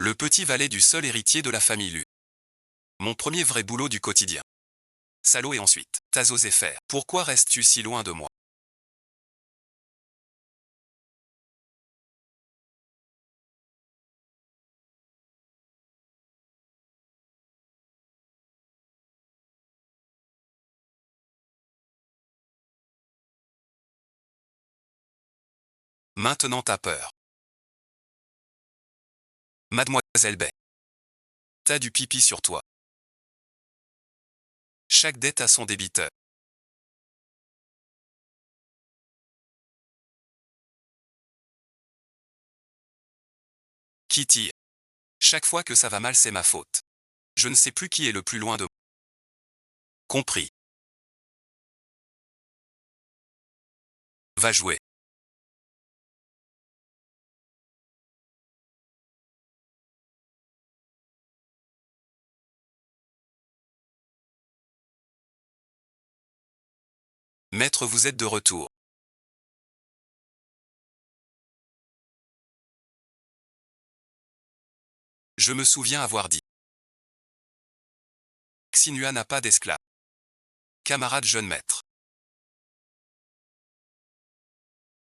Le petit valet du seul héritier de la famille Lu. Mon premier vrai boulot du quotidien. Salaud et ensuite, t'as osé faire. Pourquoi restes-tu si loin de moi? Maintenant t'as peur. Mademoiselle Bay. T'as du pipi sur toi. Chaque dette a son débiteur. Qui tire? Chaque fois que ça va mal, c'est ma faute. Je ne sais plus qui est le plus loin de moi. Compris. Va jouer. Maître, vous êtes de retour. Je me souviens avoir dit. Xinua n'a pas d'esclave. Camarade jeune maître.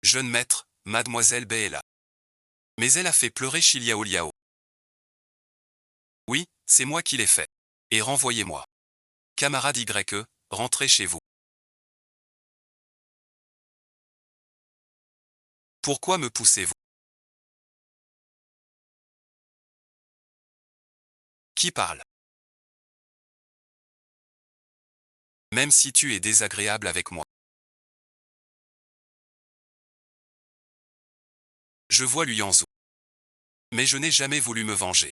Jeune maître, mademoiselle Bay est là. Mais elle a fait pleurer Chiliao Liao. Oui, c'est moi qui l'ai fait. Et renvoyez-moi. Camarade YE, rentrez chez vous. Pourquoi me poussez-vous? Qui parle? Même si tu es désagréable avec moi. Je vois Lu Yanzhou. Mais je n'ai jamais voulu me venger.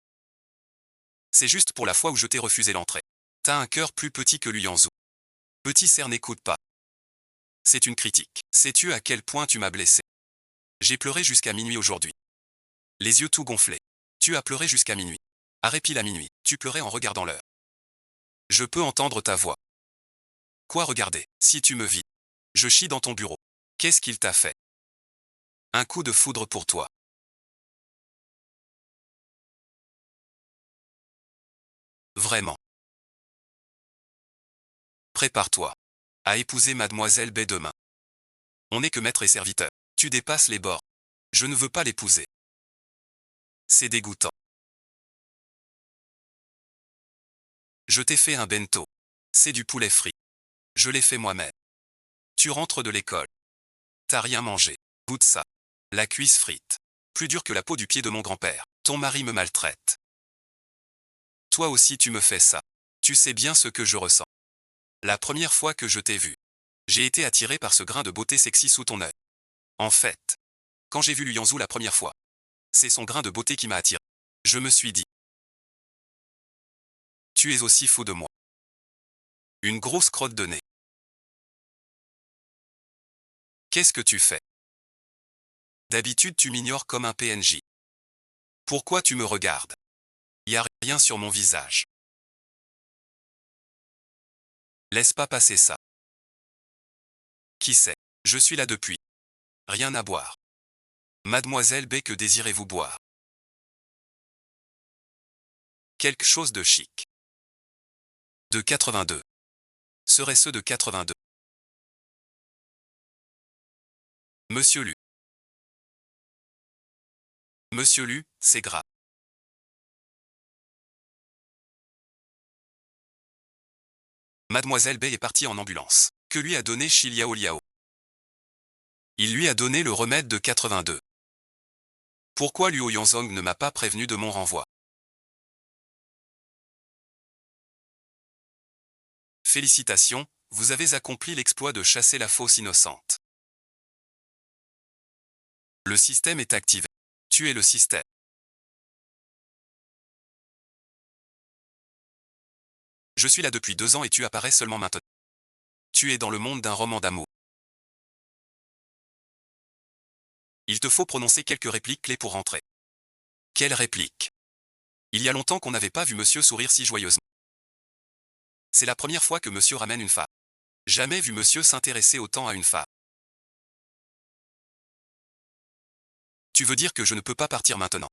C'est juste pour la fois où je t'ai refusé l'entrée. T'as un cœur plus petit que Lu Yanzhou. Petit cerf n'écoute pas. C'est une critique. Sais-tu à quel point tu m'as blessé? J'ai pleuré jusqu'à minuit aujourd'hui. Les yeux tout gonflés. Tu as pleuré jusqu'à minuit. Arrêt pile à minuit, tu pleurais en regardant l'heure. Je peux entendre ta voix. Quoi regarder? Si tu me vis. Je chie dans ton bureau. Qu'est-ce qu'il t'a fait? Un coup de foudre pour toi. Vraiment. Prépare-toi à épouser mademoiselle Bay demain. On n'est que maître et serviteur. Tu dépasses les bords. Je ne veux pas l'épouser. C'est dégoûtant. Je t'ai fait un bento. C'est du poulet frit. Je l'ai fait moi-même. Tu rentres de l'école. T'as rien mangé. Goûte ça. La cuisse frite. Plus dure que la peau du pied de mon grand-père. Ton mari me maltraite. Toi aussi tu me fais ça. Tu sais bien ce que je ressens. La première fois que je t'ai vu, j'ai été attiré par ce grain de beauté sexy sous ton œil. En fait, quand j'ai vu Lu Yanzhou la première fois, c'est son grain de beauté qui m'a attiré. Je me suis dit, tu es aussi fou de moi. Une grosse crotte de nez. Qu'est-ce que tu fais? D'habitude tu m'ignores comme un PNJ. Pourquoi tu me regardes? Y a rien sur mon visage. Laisse pas passer ça. Qui sait? Je suis là depuis. Rien à boire. Mademoiselle B, que désirez-vous boire? Quelque chose de chic. De 82. Serait ce de 82? Monsieur Lu. Monsieur Lu, c'est gras. Mademoiselle Bay est partie en ambulance. Que lui a donné Chiliao Liao? Il lui a donné le remède de 82. Pourquoi Luo Yanzong ne m'a pas prévenu de mon renvoi? Félicitations, vous avez accompli l'exploit de chasser la fausse innocente. Le système est activé. Tu es le système. Je suis là depuis 2 ans et tu apparais seulement maintenant. Tu es dans le monde d'un roman d'amour. Il te faut prononcer quelques répliques clés pour rentrer. Quelle réplique? Il y a longtemps qu'on n'avait pas vu monsieur sourire si joyeusement. C'est la première fois que monsieur ramène une femme. Jamais vu monsieur s'intéresser autant à une femme. Tu veux dire que je ne peux pas partir maintenant?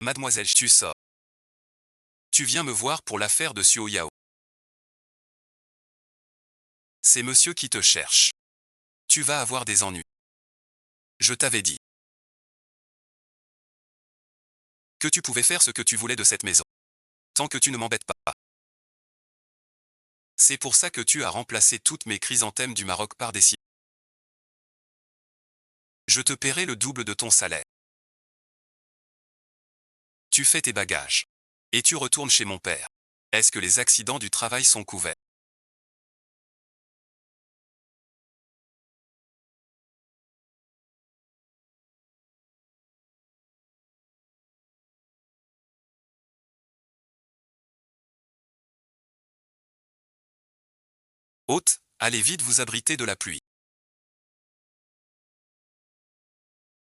Mademoiselle, tu sors. Tu viens me voir pour l'affaire de Suo Yao. C'est monsieur qui te cherche. Tu vas avoir des ennuis. Je t'avais dit que tu pouvais faire ce que tu voulais de cette maison. Tant que tu ne m'embêtes pas. C'est pour ça que tu as remplacé toutes mes chrysanthèmes du Maroc par des cils. Je te paierai le double de ton salaire. Tu fais tes bagages. Et tu retournes chez mon père. Est-ce que les accidents du travail sont couverts? Hôte, allez vite vous abriter de la pluie.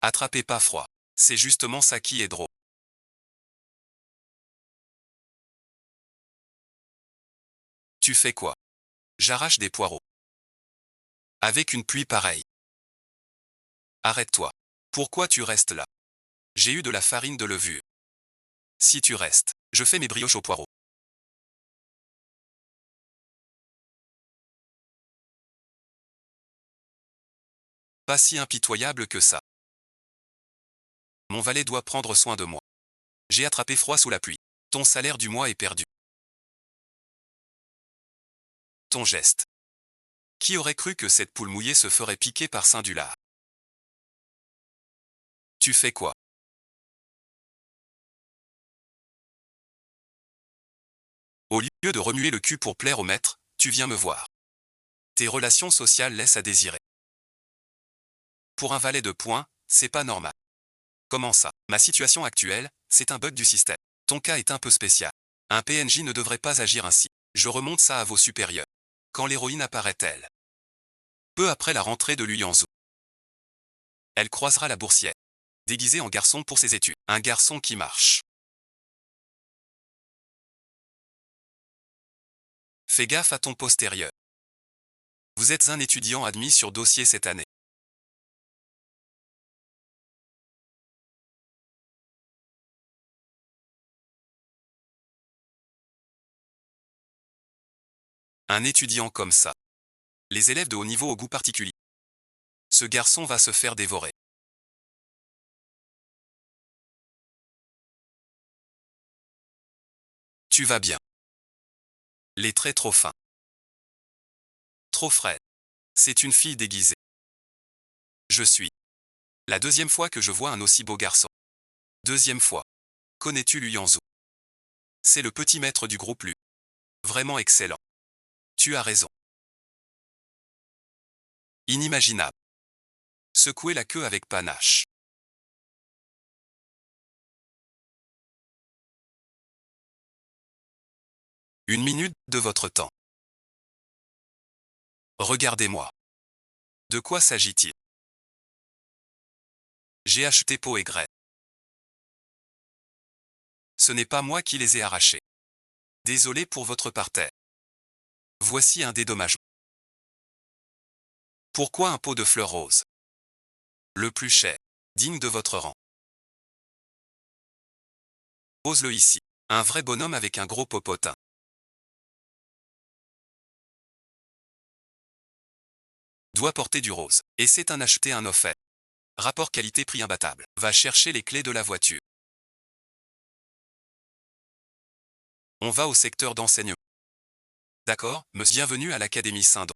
Attrapez pas froid. C'est justement ça qui est drôle. Tu fais quoi? J'arrache des poireaux. Avec une pluie pareille. Arrête-toi. Pourquoi tu restes là? J'ai eu de la farine de levure. Si tu restes, je fais mes brioches aux poireaux. Pas si impitoyable que ça. Mon valet doit prendre soin de moi. J'ai attrapé froid sous la pluie. Ton salaire du mois est perdu. Ton geste. Qui aurait cru que cette poule mouillée se ferait piquer par Saint-Dulard? Tu fais quoi? Au lieu de remuer le cul pour plaire au maître, tu viens me voir. Tes relations sociales laissent à désirer. Pour un valet de poing, c'est pas normal. Comment ça? Ma situation actuelle, c'est un bug du système. Ton cas est un peu spécial. Un PNJ ne devrait pas agir ainsi. Je remonte ça à vos supérieurs. Quand l'héroïne apparaît-elle? Peu après la rentrée de Luyanzhou. Elle croisera la boursière. Déguisée en garçon pour ses études. Un garçon qui marche. Fais gaffe à ton postérieur. Vous êtes un étudiant admis sur dossier cette année. Un étudiant comme ça. Les élèves de haut niveau au goût particulier. Ce garçon va se faire dévorer. Tu vas bien. Les traits trop fins. Trop frais. C'est une fille déguisée. Je suis. La deuxième fois que je vois un aussi beau garçon. Deuxième fois. Connais-tu Luyanzhou? C'est le petit maître du groupe Lu. Vraiment excellent. Tu as raison. Inimaginable. Secouer la queue avec panache. Une minute de votre temps. Regardez-moi. De quoi s'agit-il? J'ai acheté peau et graisse. Ce n'est pas moi qui les ai arrachés. Désolé pour votre parterre. Voici un dédommagement. Pourquoi un pot de fleurs roses? Le plus cher. Digne de votre rang. Pose-le ici. Un vrai bonhomme avec un gros popotin. Doit porter du rose. Et c'est un acheté un offert. Rapport qualité-prix imbattable. Va chercher les clés de la voiture. On va au secteur d'enseignement. D'accord, monsieur. Bienvenue à l'Académie Saint-Don.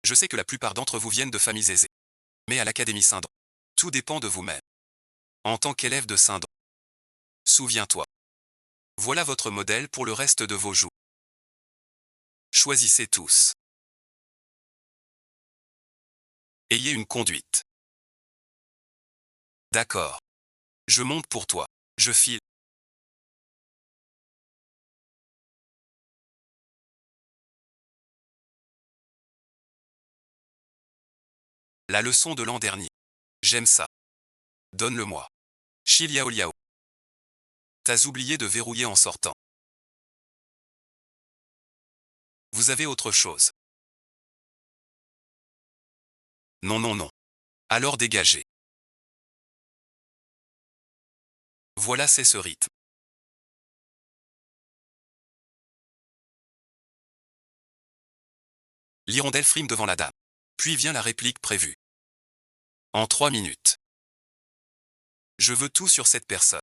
Je sais que la plupart d'entre vous viennent de familles aisées. Mais à l'Académie Saint-Don, tout dépend de vous-même. En tant qu'élève de Saint-Don, souviens-toi. Voilà votre modèle pour le reste de vos jours. Choisissez tous. Ayez une conduite. D'accord. Je monte pour toi. Je file. La leçon de l'an dernier. J'aime ça. Donne-le-moi. Chiliao liao. T'as oublié de verrouiller en sortant. Vous avez autre chose? Non, non, non. Alors dégagez. Voilà, c'est ce rythme. L'hirondelle frime devant la dame. Puis vient la réplique prévue. En 3 minutes. Je veux tout sur cette personne.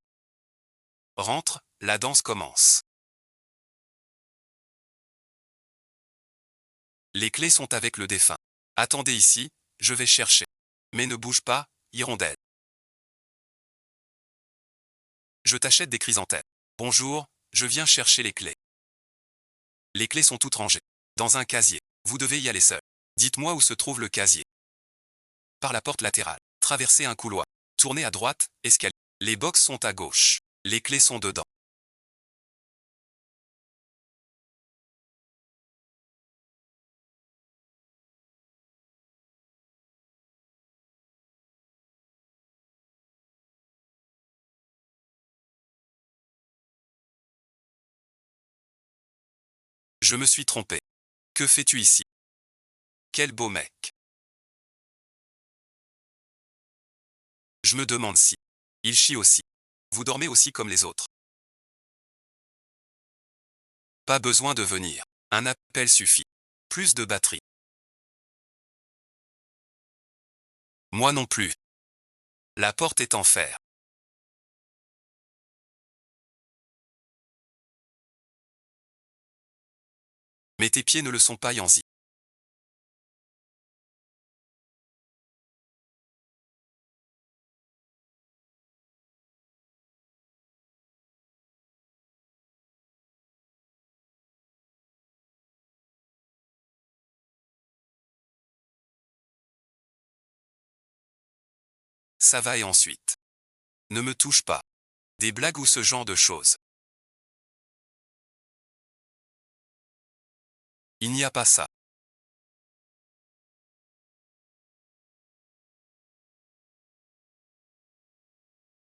Rentre, la danse commence. Les clés sont avec le défunt. Attendez ici, je vais chercher. Mais ne bouge pas, hirondelle. Je t'achète des chrysanthèmes. Bonjour, je viens chercher les clés. Les clés sont toutes rangées. Dans un casier. Vous devez y aller seul. Dites-moi où se trouve le casier. Par la porte latérale. Traversez un couloir. Tournez à droite, escalier. Les box sont à gauche. Les clés sont dedans. Je me suis trompé. Que fais-tu ici? Quel beau mec. Je me demande si. Il chie aussi. Vous dormez aussi comme les autres. Pas besoin de venir. Un appel suffit. Plus de batterie. Moi non plus. La porte est en fer. Mais tes pieds ne le sont pas, Yanzi. Ça va, et ensuite. Ne me touche pas. Des blagues ou ce genre de choses. Il n'y a pas ça.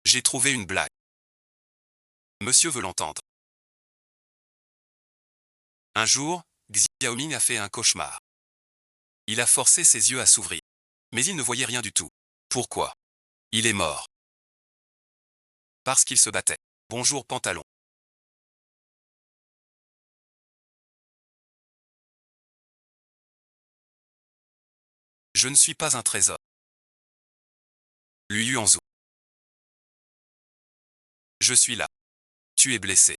J'ai trouvé une blague. Monsieur veut l'entendre. Un jour, Xiaoming a fait un cauchemar. Il a forcé ses yeux à s'ouvrir. Mais il ne voyait rien du tout. Pourquoi? Il est mort. Parce qu'il se battait. Bonjour, pantalon. Je ne suis pas un trésor. Lu Yuanzhu. Je suis là. Tu es blessé.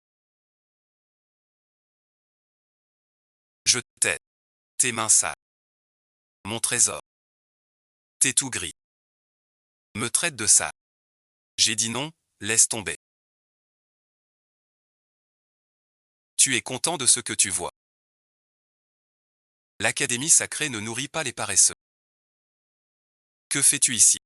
Je t'aide. Tes mains sales. Mon trésor. T'es tout gris. Me traite de ça. J'ai dit non, laisse tomber. Tu es content de ce que tu vois. L'académie sacrée ne nourrit pas les paresseux. Que fais-tu ici?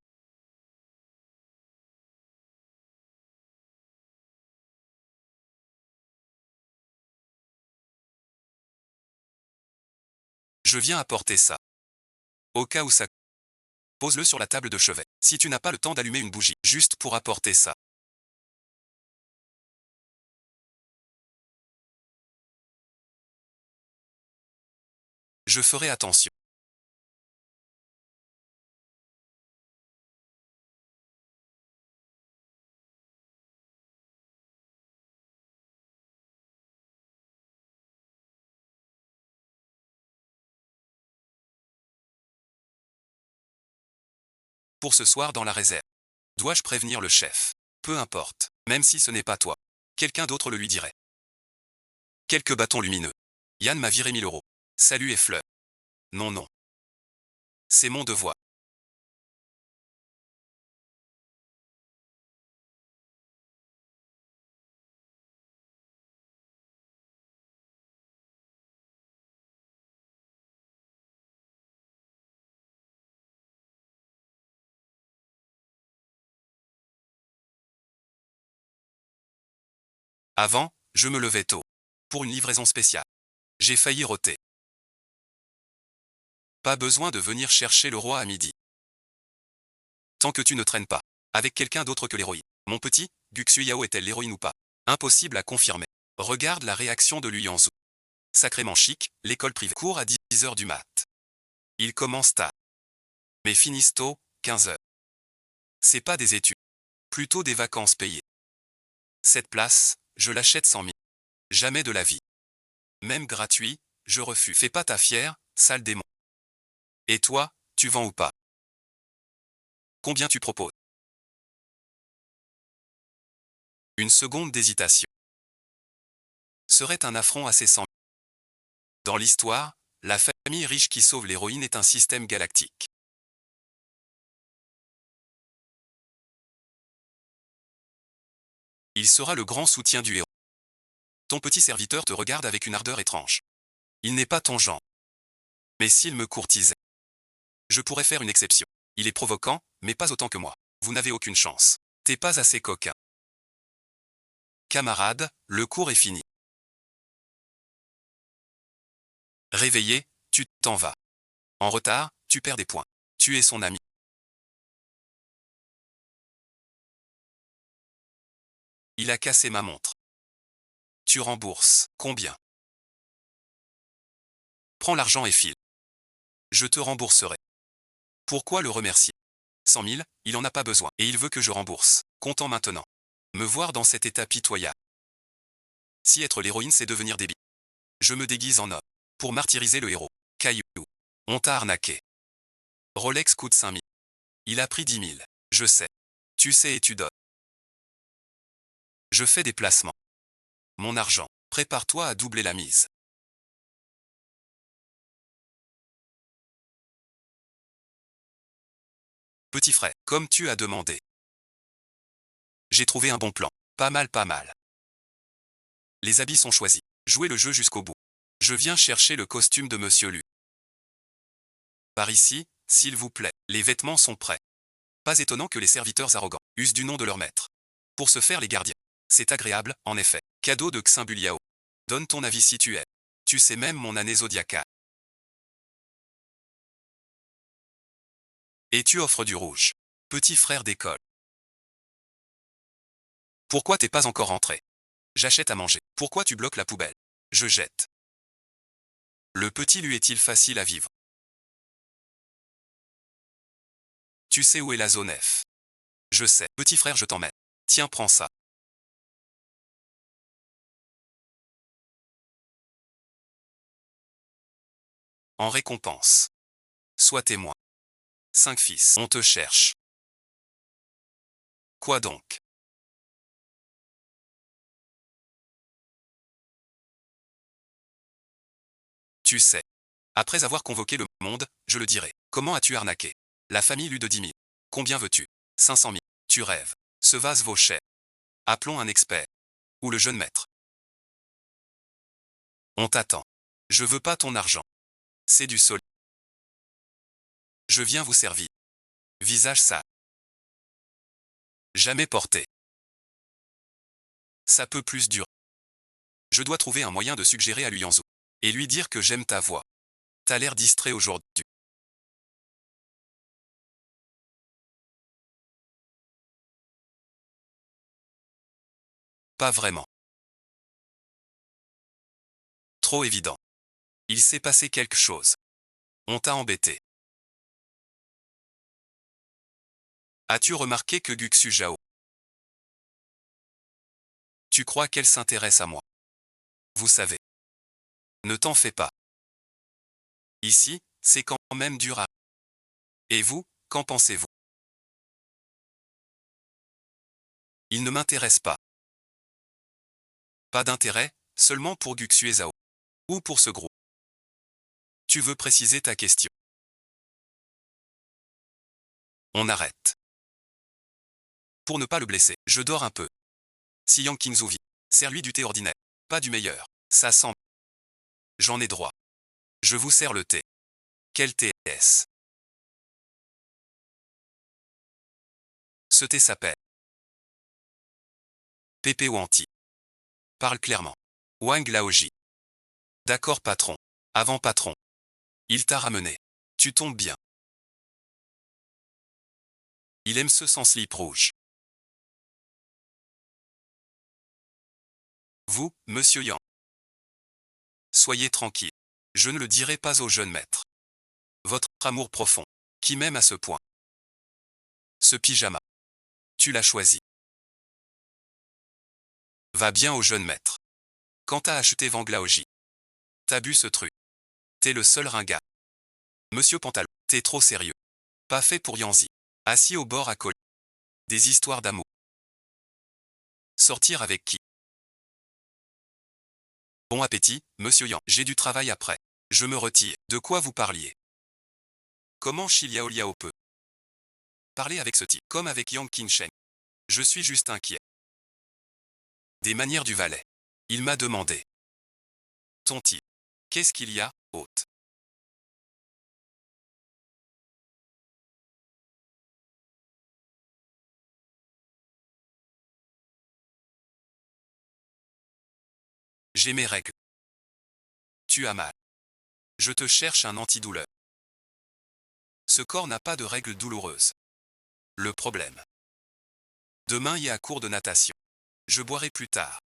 Je viens apporter ça. Au cas où ça... Pose-le sur la table de chevet. Si tu n'as pas le temps d'allumer une bougie, juste pour apporter ça. Je ferai attention. Pour ce soir dans la réserve. Dois-je prévenir le chef? Peu importe, même si ce n'est pas toi. Quelqu'un d'autre le lui dirait. Quelques bâtons lumineux. Yann m'a viré 1000 €. Salut et fleurs. Non, non. C'est mon devoir. Avant, je me levais tôt. Pour une livraison spéciale. J'ai failli roter. Pas besoin de venir chercher le roi à midi. Tant que tu ne traînes pas. Avec quelqu'un d'autre que l'héroïne. Mon petit, Guxue Yao est-elle l'héroïne ou pas? Impossible à confirmer. Regarde la réaction de Lu Yanzhu. Sacrément chic, l'école privée court à 10 h du mat. Ils commencent tard. Mais finissent tôt, 15 h. C'est pas des études. Plutôt des vacances payées. Cette place, je l'achète 100 000. Jamais de la vie. Même gratuit, je refuse. Fais pas ta fière, sale démon. Et toi, tu vends ou pas? Combien tu proposes? Une seconde d'hésitation. Serait un affront à ces 100 000. Dans l'histoire, la famille riche qui sauve l'héroïne est un système galactique. Il sera le grand soutien du héros. Ton petit serviteur te regarde avec une ardeur étrange. Il n'est pas ton genre. Mais s'il me courtisait, je pourrais faire une exception. Il est provoquant, mais pas autant que moi. Vous n'avez aucune chance. T'es pas assez coquin. Camarade, le cours est fini. Réveillé, tu t'en vas. En retard, tu perds des points. Tu es son ami. Il a cassé ma montre. Tu rembourses. Combien? Prends l'argent et file. Je te rembourserai. Pourquoi le remercier? 100 000, il en a pas besoin. Et il veut que je rembourse. Content maintenant. Me voir dans cet état pitoyable. Si être l'héroïne c'est devenir débile. Je me déguise en homme. Pour martyriser le héros. Caillou. On t'a arnaqué. Rolex coûte 5 000. Il a pris 10 000. Je sais. Tu sais et tu donnes. Je fais des placements. Mon argent. Prépare-toi à doubler la mise. Petit frère, comme tu as demandé. J'ai trouvé un bon plan. Pas mal, pas mal. Les habits sont choisis. Jouez le jeu jusqu'au bout. Je viens chercher le costume de Monsieur Lu. Par ici, s'il vous plaît. Les vêtements sont prêts. Pas étonnant que les serviteurs arrogants usent du nom de leur maître. Pour se faire les gardiens. C'est agréable, en effet. Cadeau de Ximbuliao. Donne ton avis si tu es. Tu sais même mon année zodiacale. Et tu offres du rouge. Petit frère d'école. Pourquoi t'es pas encore rentré? J'achète à manger. Pourquoi tu bloques la poubelle? Je jette. Le petit lui est-il facile à vivre? Tu sais où est la zone F? Je sais. Petit frère, je t'emmène. Tiens, prends ça. En récompense. Sois témoin. 5 fils. On te cherche. Quoi donc? Tu sais. Après avoir convoqué le monde, je le dirai. Comment as-tu arnaqué? La famille lui de 10 000. Combien veux-tu? 500 000. Tu rêves. Ce vase vaut cher. Appelons un expert. Ou le jeune maître. On t'attend. Je veux pas ton argent. C'est du solide. Je viens vous servir. Visage sale. Jamais porté. Ça peut plus durer. Je dois trouver un moyen de suggérer à Luyanzou. Et lui dire que j'aime ta voix. T'as l'air distrait aujourd'hui. Pas vraiment. Trop évident. Il s'est passé quelque chose. On t'a embêté. As-tu remarqué que Guxu Jao? Tu crois qu'elle s'intéresse à moi? Vous savez. Ne t'en fais pas. Ici, c'est quand même dur à... Et vous, qu'en pensez-vous? Il ne m'intéresse pas. Pas d'intérêt, seulement pour Guxu et Zhao. Ou pour ce groupe. Tu veux préciser ta question? On arrête. Pour ne pas le blesser, je dors un peu. Si Yang Qingzhu vit, sers-lui du thé ordinaire. Pas du meilleur. Ça sent. J'en ai droit. Je vous sers le thé. Quel thé est-ce? Ce thé s'appelle Pépé Wanti. Parle clairement. Wang Laoji. D'accord patron. Avant patron. Il t'a ramené. Tu tombes bien. Il aime ce sans slip rouge. Vous, monsieur Yang. Soyez tranquille. Je ne le dirai pas au jeune maître. Votre amour profond. Qui m'aime à ce point. Ce pyjama. Tu l'as choisi. Va bien au jeune maître. Quand t'as acheté Vanglaoji. T'as bu ce truc. T'es le seul ringard. Monsieur Pantalon, t'es trop sérieux. Pas fait pour Yanzi. Assis au bord à coller. Des histoires d'amour. Sortir avec qui? Bon appétit, monsieur Yang. J'ai du travail après. Je me retire. De quoi vous parliez? Comment Liao Liao peut parler avec ce type, comme avec Yang Qingsheng? Je suis juste inquiet. Des manières du valet. Il m'a demandé. Ton type. Qu'est-ce qu'il y a, hôte? J'ai mes règles. Tu as mal. Je te cherche un antidouleur. Ce corps n'a pas de règles douloureuses. Le problème. Demain y a cours de natation. Je boirai plus tard.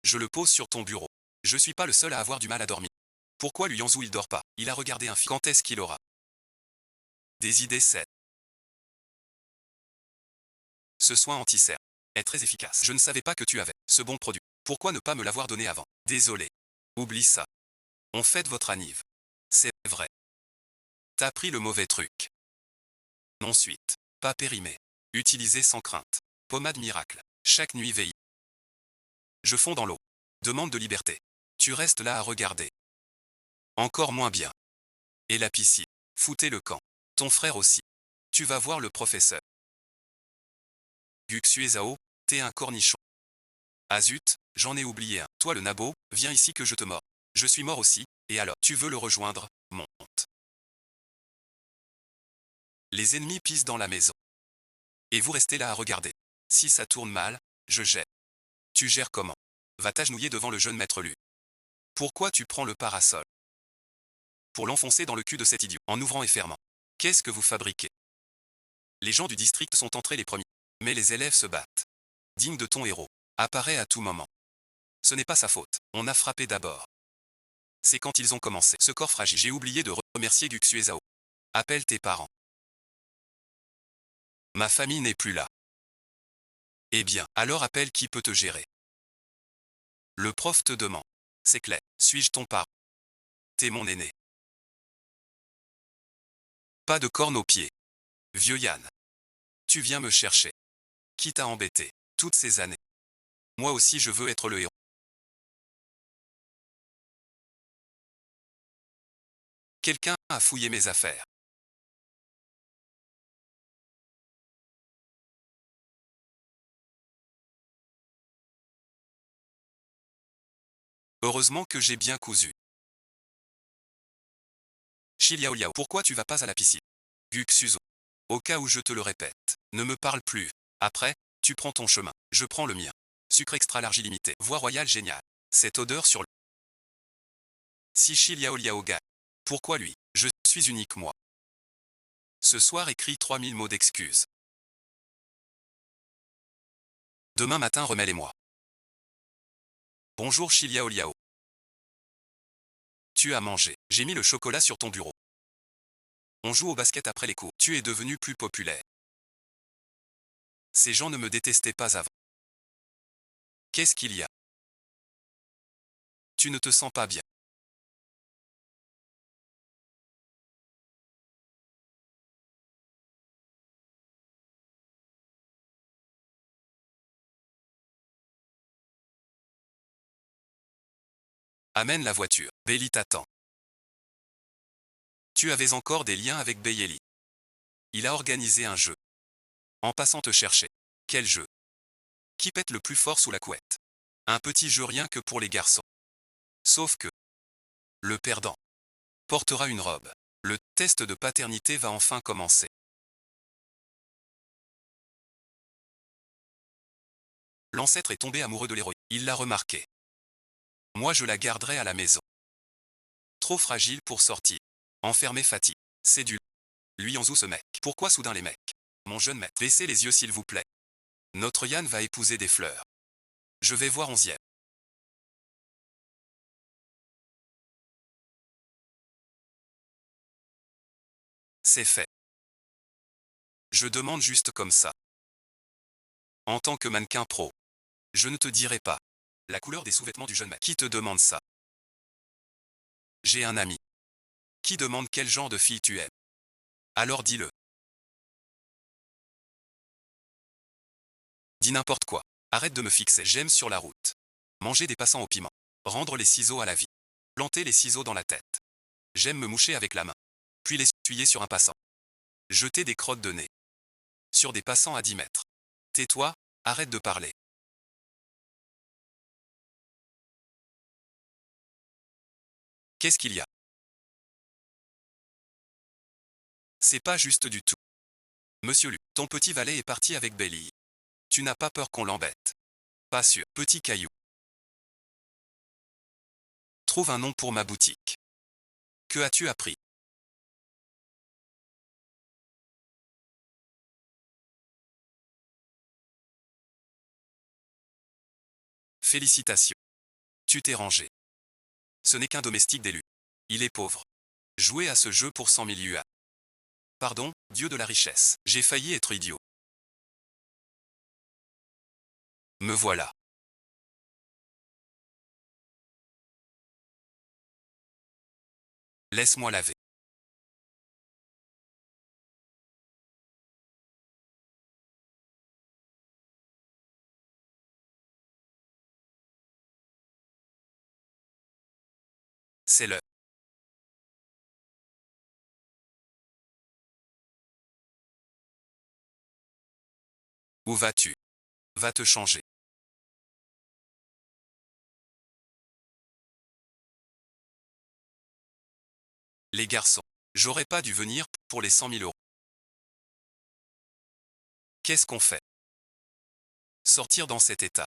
Je le pose sur ton bureau. Je suis pas le seul à avoir du mal à dormir. Pourquoi lui Yanzou il dort pas? Il a regardé un film. Quand est-ce qu'il aura des idées saines? Ce soin anti-cerne est très efficace. Je ne savais pas que tu avais ce bon produit. Pourquoi ne pas me l'avoir donné avant? Désolé. Oublie ça. On fête votre anniv. C'est vrai. T'as pris le mauvais truc. Ensuite, pas périmé. Utilisé sans crainte. Pommade miracle. Chaque nuit veille. Je fonds dans l'eau. Demande de liberté. Tu restes là à regarder. Encore moins bien. Et la piscine. Foutez le camp. Ton frère aussi. Tu vas voir le professeur. Guxuezao, t'es un cornichon. Ah zut, j'en ai oublié un. Toi le nabo, viens ici que je te mords. Je suis mort aussi, et alors, tu veux le rejoindre? Monte. Les ennemis pissent dans la maison. Et vous restez là à regarder. Si ça tourne mal, je gère. Tu gères comment? Va t'agenouiller devant le jeune maître Lu. Pourquoi tu prends le parasol? Pour l'enfoncer dans le cul de cet idiot, en ouvrant et fermant. Qu'est-ce que vous fabriquez? Les gens du district sont entrés les premiers. Mais les élèves se battent. Digne de ton héros. Apparaît à tout moment. Ce n'est pas sa faute. On a frappé d'abord. C'est quand ils ont commencé. Ce corps fragile. J'ai oublié de remercier Guxuezao. Appelle tes parents. Ma famille n'est plus là. Eh bien, alors appelle qui peut te gérer. Le prof te demande. C'est clair. Suis-je ton parent? T'es mon aîné. Pas de cornes aux pieds. Vieux Yann. Tu viens me chercher. Qui t'a embêté toutes ces années? Moi aussi je veux être le héros. Quelqu'un a fouillé mes affaires. Heureusement que j'ai bien cousu. Liao Liao, pourquoi tu vas pas à la piscine? Guxuzo. Au cas où je te le répète, ne me parle plus. Après, tu prends ton chemin, je prends le mien. Sucre extra large illimité, voie royale géniale. Cette odeur sur le... Si Liao Liao gagne. Pourquoi lui? Je suis unique moi. Ce soir écris 3000 mots d'excuses. Demain matin remets-les-moi. Bonjour Liao Liao. Tu as mangé. J'ai mis le chocolat sur ton bureau. On joue au basket après les cours. Tu es devenu plus populaire. Ces gens ne me détestaient pas avant. Qu'est-ce qu'il y a? Tu ne te sens pas bien. Amène la voiture. Bailey t'attend. Tu avais encore des liens avec Bayeli. Il a organisé un jeu. En passant te chercher. Quel jeu? Qui pète le plus fort sous la couette? Un petit jeu rien que pour les garçons. Sauf que le perdant portera une robe. Le test de paternité va enfin commencer. L'ancêtre est tombé amoureux de l'héroïne. Il l'a remarqué. Moi je la garderai à la maison. Trop fragile pour sortir. Enfermé fatigue. C'est du... Lui Yanzou ce mec. Pourquoi soudain les mecs? Mon jeune maître. Baissez les yeux s'il vous plaît. Notre Yann va épouser des fleurs. Je vais voir 11e. C'est fait. Je demande juste comme ça. En tant que mannequin pro, je ne te dirai pas la couleur des sous-vêtements du jeune mec. Qui te demande ça? J'ai un ami qui demande quel genre de fille tu aimes. Alors dis-le. Dis n'importe quoi. Arrête de me fixer. J'aime sur la route. Manger des passants au piment. Rendre les ciseaux à la vie. Planter les ciseaux dans la tête. J'aime me moucher avec la main. Puis les essuyer sur un passant. Jeter des crottes de nez. Sur des passants à 10 mètres. Tais-toi, arrête de parler. Qu'est-ce qu'il y a? C'est pas juste du tout. Monsieur Lu, ton petit valet est parti avec Belly. Tu n'as pas peur qu'on l'embête? Pas sûr. Petit caillou. Trouve un nom pour ma boutique. Que as-tu appris? Félicitations. Tu t'es rangé. Ce n'est qu'un domestique d'élu. Il est pauvre. Jouer à ce jeu pour 100 000 yuan. Pardon, dieu de la richesse. J'ai failli être idiot. Me voilà. Laisse-moi laver. C'est l'heure. Où vas-tu? Va te changer. Les garçons. J'aurais pas dû venir pour les 100 000 euros. Qu'est-ce qu'on fait? Sortir dans cet état.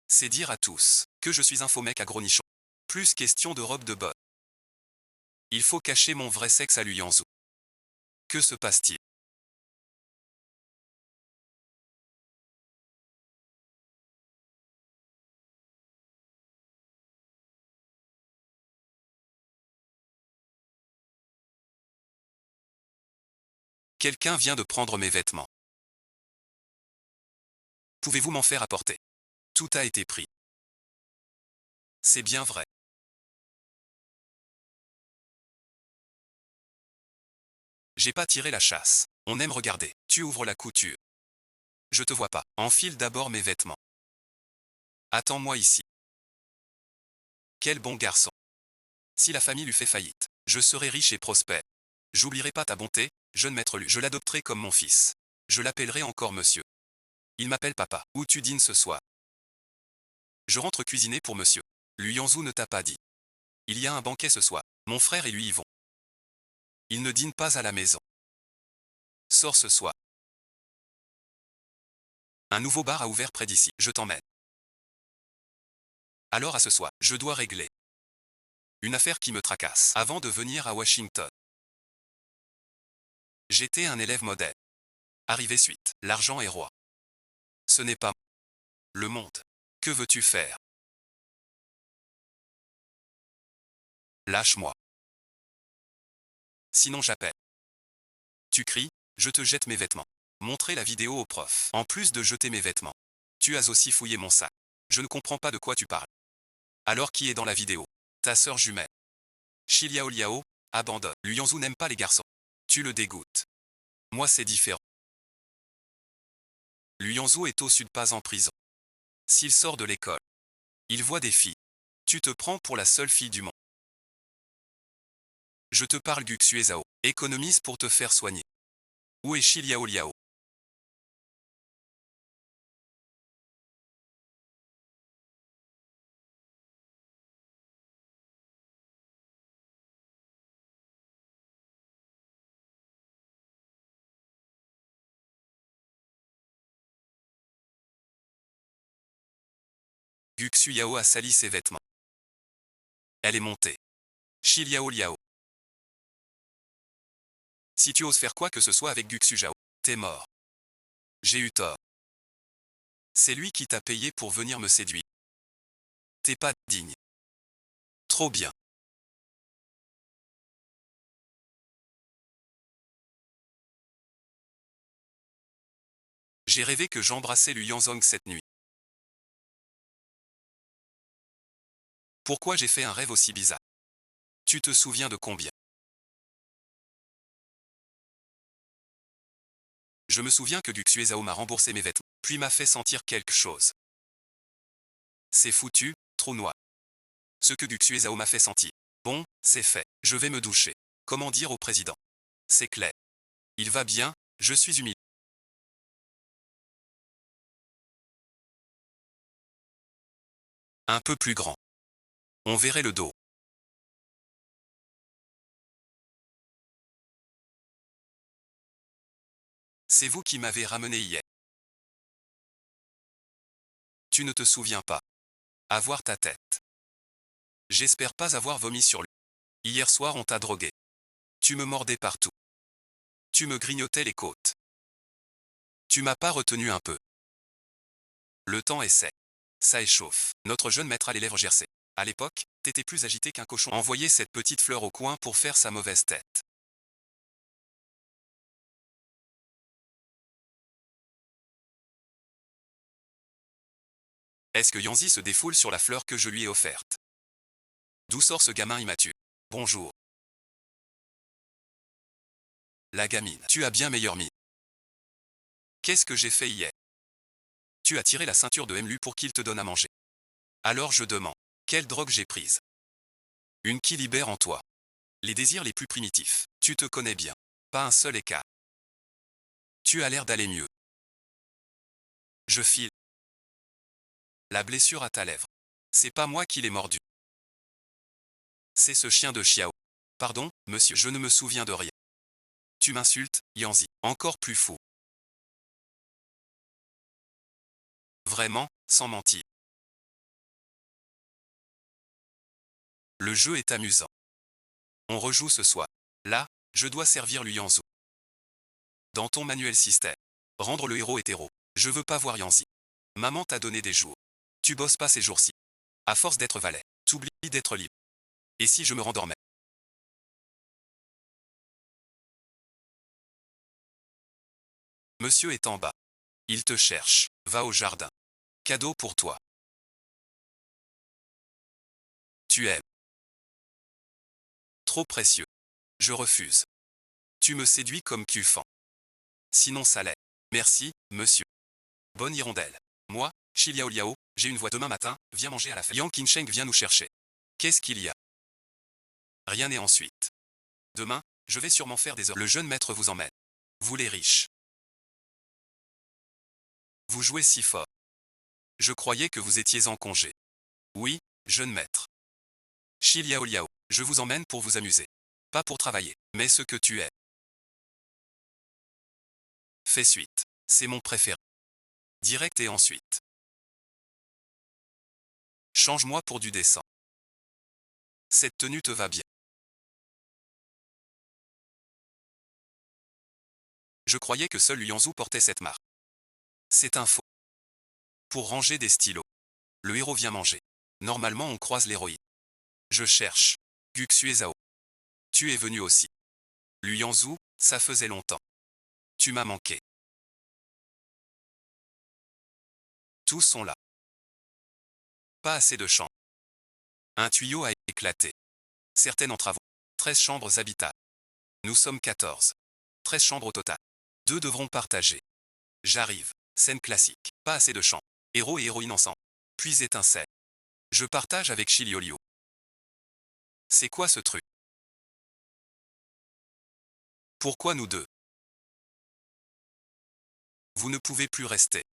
C'est dire à tous que je suis un faux mec à gros nichons. Plus question de robe de botte. Il faut cacher mon vrai sexe à Luyanzou. Que se passe-t-il? Quelqu'un vient de prendre mes vêtements. Pouvez-vous m'en faire apporter? Tout a été pris. C'est bien vrai. J'ai pas tiré la chasse. On aime regarder. Tu ouvres la couture. Je te vois pas. Enfile d'abord mes vêtements. Attends-moi ici. Quel bon garçon. Si la famille lui fait faillite, je serai riche et prospère. J'oublierai pas ta bonté, jeune maître Lu. Je l'adopterai comme mon fils. Je l'appellerai encore monsieur. Il m'appelle papa. Où tu dînes ce soir? Je rentre cuisiner pour monsieur. Luyanzou ne t'a pas dit. Il y a un banquet ce soir. Mon frère et lui y vont. Il ne dîne pas à la maison. Sors ce soir. Un nouveau bar a ouvert près d'ici. Je t'emmène. Alors à ce soir, je dois régler une affaire qui me tracasse. Avant de venir à Washington, j'étais un élève modèle. Arrivé suite, l'argent est roi. Ce n'est pas le monde. Que veux-tu faire? Lâche-moi. Sinon j'appelle. Tu cries, je te jette mes vêtements. Montrez la vidéo au prof. En plus de jeter mes vêtements, tu as aussi fouillé mon sac. Je ne comprends pas de quoi tu parles. Alors qui est dans la vidéo? Ta sœur jumelle. Shiliao Liao, abandonne. Luyanzou n'aime pas les garçons. Tu le dégoûtes. Moi c'est différent. Luyanzou est au sud, pas en prison. S'il sort de l'école, il voit des filles. Tu te prends pour la seule fille du monde. Je te parle Guxuezao. Économise pour te faire soigner. Où est Shiliao Liao? Guxu Yao a sali ses vêtements. Elle est montée. Shiliao Liao. Si tu oses faire quoi que ce soit avec Guxu Zhao, t'es mort. J'ai eu tort. C'est lui qui t'a payé pour venir me séduire. T'es pas digne. Trop bien. J'ai rêvé que j'embrassais Lu Yanzong cette nuit. Pourquoi j'ai fait un rêve aussi bizarre? Tu te souviens de combien? Je me souviens que Guxuezao m'a remboursé mes vêtements, puis m'a fait sentir quelque chose. C'est foutu, trou noir. Ce que Guxuezao m'a fait sentir. Bon, c'est fait. Je vais me doucher. Comment dire au président? C'est clair. Il va bien, je suis humilié. Un peu plus grand. On verrait le dos. C'est vous qui m'avez ramené hier. Tu ne te souviens pas. Avoir ta tête. J'espère pas avoir vomi sur lui. Hier soir on t'a drogué. Tu me mordais partout. Tu me grignotais les côtes. Tu m'as pas retenu un peu. Le temps est sec. Ça échauffe. Notre jeune maître a les lèvres gercées. À l'époque, t'étais plus agité qu'un cochon. Envoyez cette petite fleur au coin pour faire sa mauvaise tête. Est-ce que Yanzi se défoule sur la fleur que je lui ai offerte? D'où sort ce gamin immature? Bonjour. La gamine. Tu as bien meilleur mine. Qu'est-ce que j'ai fait hier? Tu as tiré la ceinture de Mlu pour qu'il te donne à manger. Alors je demande. Quelle drogue j'ai prise? Une qui libère en toi les désirs les plus primitifs. Tu te connais bien. Pas un seul écart. Tu as l'air d'aller mieux. Je file. La blessure à ta lèvre. C'est pas moi qui l'ai mordu. C'est ce chien de Xiao. Pardon, monsieur, je ne me souviens de rien. Tu m'insultes, Yanzi. Encore plus fou. Vraiment, sans mentir. Le jeu est amusant. On rejoue ce soir. Là, je dois servir Lu Yanzou. Dans ton manuel système. Rendre le héros hétéro. Je veux pas voir Yanzi. Maman t'a donné des jours. Tu bosses pas ces jours-ci. À force d'être valet, t'oublies d'être libre. Et si je me rendormais? Monsieur est en bas. Il te cherche. Va au jardin. Cadeau pour toi. Tu aimes. Trop précieux. Je refuse. Tu me séduis comme Cufan. Sinon ça l'est. Merci, monsieur. Bonne hirondelle. Moi, Shiliao Liao, j'ai une voix demain matin, viens manger à la fête. Yang Qinsheng vient nous chercher. Qu'est-ce qu'il y a? Rien et ensuite. Demain, je vais sûrement faire des heures. Le jeune maître vous emmène. Vous les riches. Vous jouez si fort. Je croyais que vous étiez en congé. Oui, jeune maître. Shiliao Liao, je vous emmène pour vous amuser. Pas pour travailler, mais ce que tu es. Fais suite. C'est mon préféré. Direct et ensuite. Change-moi pour du décent. Cette tenue te va bien. Je croyais que seul Lu Yanzou portait cette marque. C'est un faux. Pour ranger des stylos. Le héros vient manger. Normalement on croise l'héroïne. Je cherche. Guxuezao. Tu es venu aussi. Lu Yanzou, ça faisait longtemps. Tu m'as manqué. Tous sont là. Pas assez de chambres. Un tuyau a éclaté. Certaines en travaux. 13 chambres habitables. Nous sommes 14. 13 chambres au total. 2 devront partager. J'arrive. Scène classique. Pas assez de chambres. Héros et héroïne ensemble. Puis étincelle. Je partage avec Shiliolio. C'est quoi ce truc? Pourquoi nous deux? Vous ne pouvez plus rester.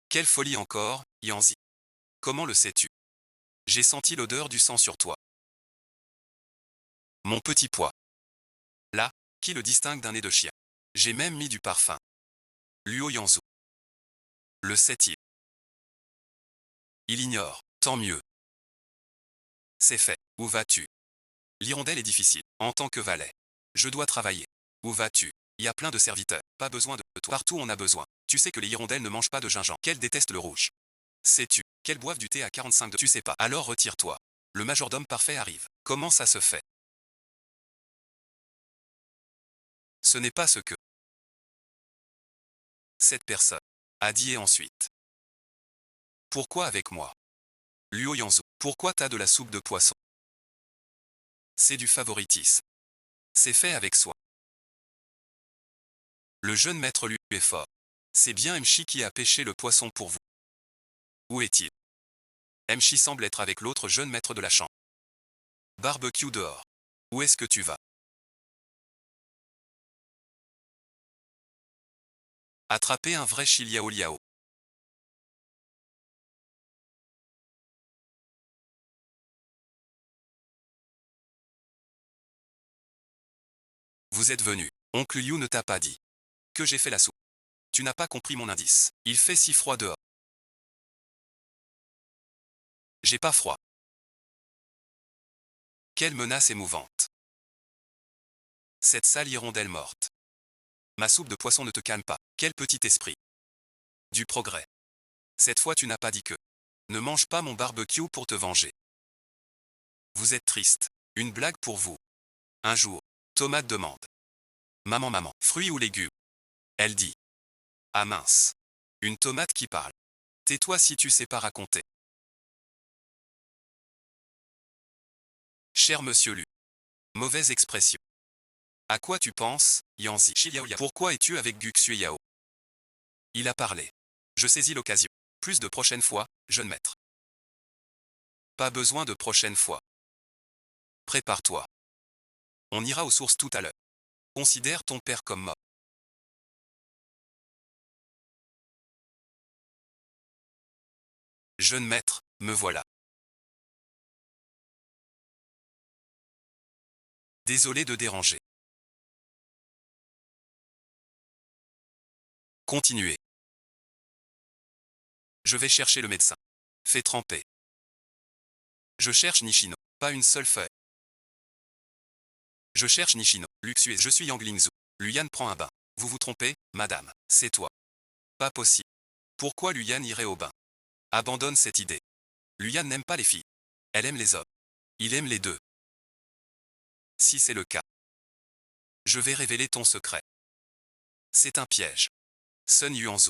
Quelle folie encore, Yanzi. Comment le sais-tu? J'ai senti l'odeur du sang sur toi. Mon petit pois. Là, qui le distingue d'un nez de chien? J'ai même mis du parfum. Luo Yanzou. Le sait-il? Il ignore, tant mieux. C'est fait. Où vas-tu? L'hirondelle est difficile, en tant que valet. Je dois travailler. Où vas-tu? Il y a plein de serviteurs, pas besoin de toi. Partout on a besoin. Tu sais que les hirondelles ne mangent pas de gingembre. Qu'elles détestent le rouge. Sais-tu? Qu'elles boivent du thé à 45 degrés. Tu sais pas. Alors retire-toi. Le majordome parfait arrive. Comment ça se fait? Ce n'est pas ce que cette personne a dit et ensuite. Pourquoi avec moi? Luo Yanzu. Pourquoi t'as de la soupe de poisson? C'est du favoritisme. C'est fait avec soin. Le jeune maître lui est fort. C'est bien Mchi qui a pêché le poisson pour vous. Où est-il? Mchi semble être avec l'autre jeune maître de la chambre. Barbecue dehors. Où est-ce que tu vas? Attraper un vrai Chiliao Liao. Vous êtes venu. Oncle Yu ne t'a pas dit que j'ai fait la soupe. Tu n'as pas compris mon indice. Il fait si froid dehors. J'ai pas froid. Quelle menace émouvante. Cette sale hirondelle morte. Ma soupe de poisson ne te calme pas. Quel petit esprit. Du progrès. Cette fois tu n'as pas dit que. Ne mange pas mon barbecue pour te venger. Vous êtes triste. Une blague pour vous. Un jour, Tomate demande. Maman, fruits ou légumes? Elle dit. Ah mince. Une tomate qui parle. Tais-toi si tu sais pas raconter. Cher monsieur Lu. Mauvaise expression. À quoi tu penses, Yanzi? Pourquoi es-tu avec Guxue Yao? Il a parlé. Je saisis l'occasion. Plus de prochaine fois, jeune maître. Pas besoin de prochaine fois. Prépare-toi. On ira aux sources tout à l'heure. Considère ton père comme mort. Jeune maître, me voilà. Désolé de déranger. Continuez. Je vais chercher le médecin. Fais tremper. Je cherche Nishino. Pas une seule feuille. Je cherche Nishino. Luxueux. Je suis Yang Lingzhu. Luyan prend un bain. Vous vous trompez, madame. C'est toi. Pas possible. Pourquoi Luyan irait au bain? Abandonne cette idée. Luyan n'aime pas les filles. Elle aime les hommes. Il aime les deux. Si c'est le cas, je vais révéler ton secret. C'est un piège. Sun Yuanzu.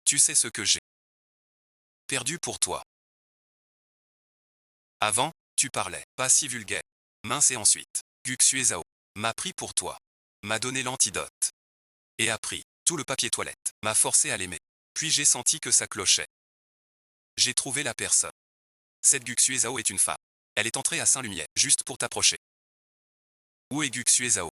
Tu sais ce que j'ai perdu pour toi. Avant, tu parlais, pas si vulgaire. Mince et ensuite, Guxue Zhao m'a pris pour toi. M'a donné l'antidote. Et a pris tout le papier toilette. M'a forcé à l'aimer. Puis j'ai senti que ça clochait. J'ai trouvé la personne. Cette Guxue Zhao est une femme. Elle est entrée à Saint-Lumière, juste pour t'approcher. Où est Guxue Zhao?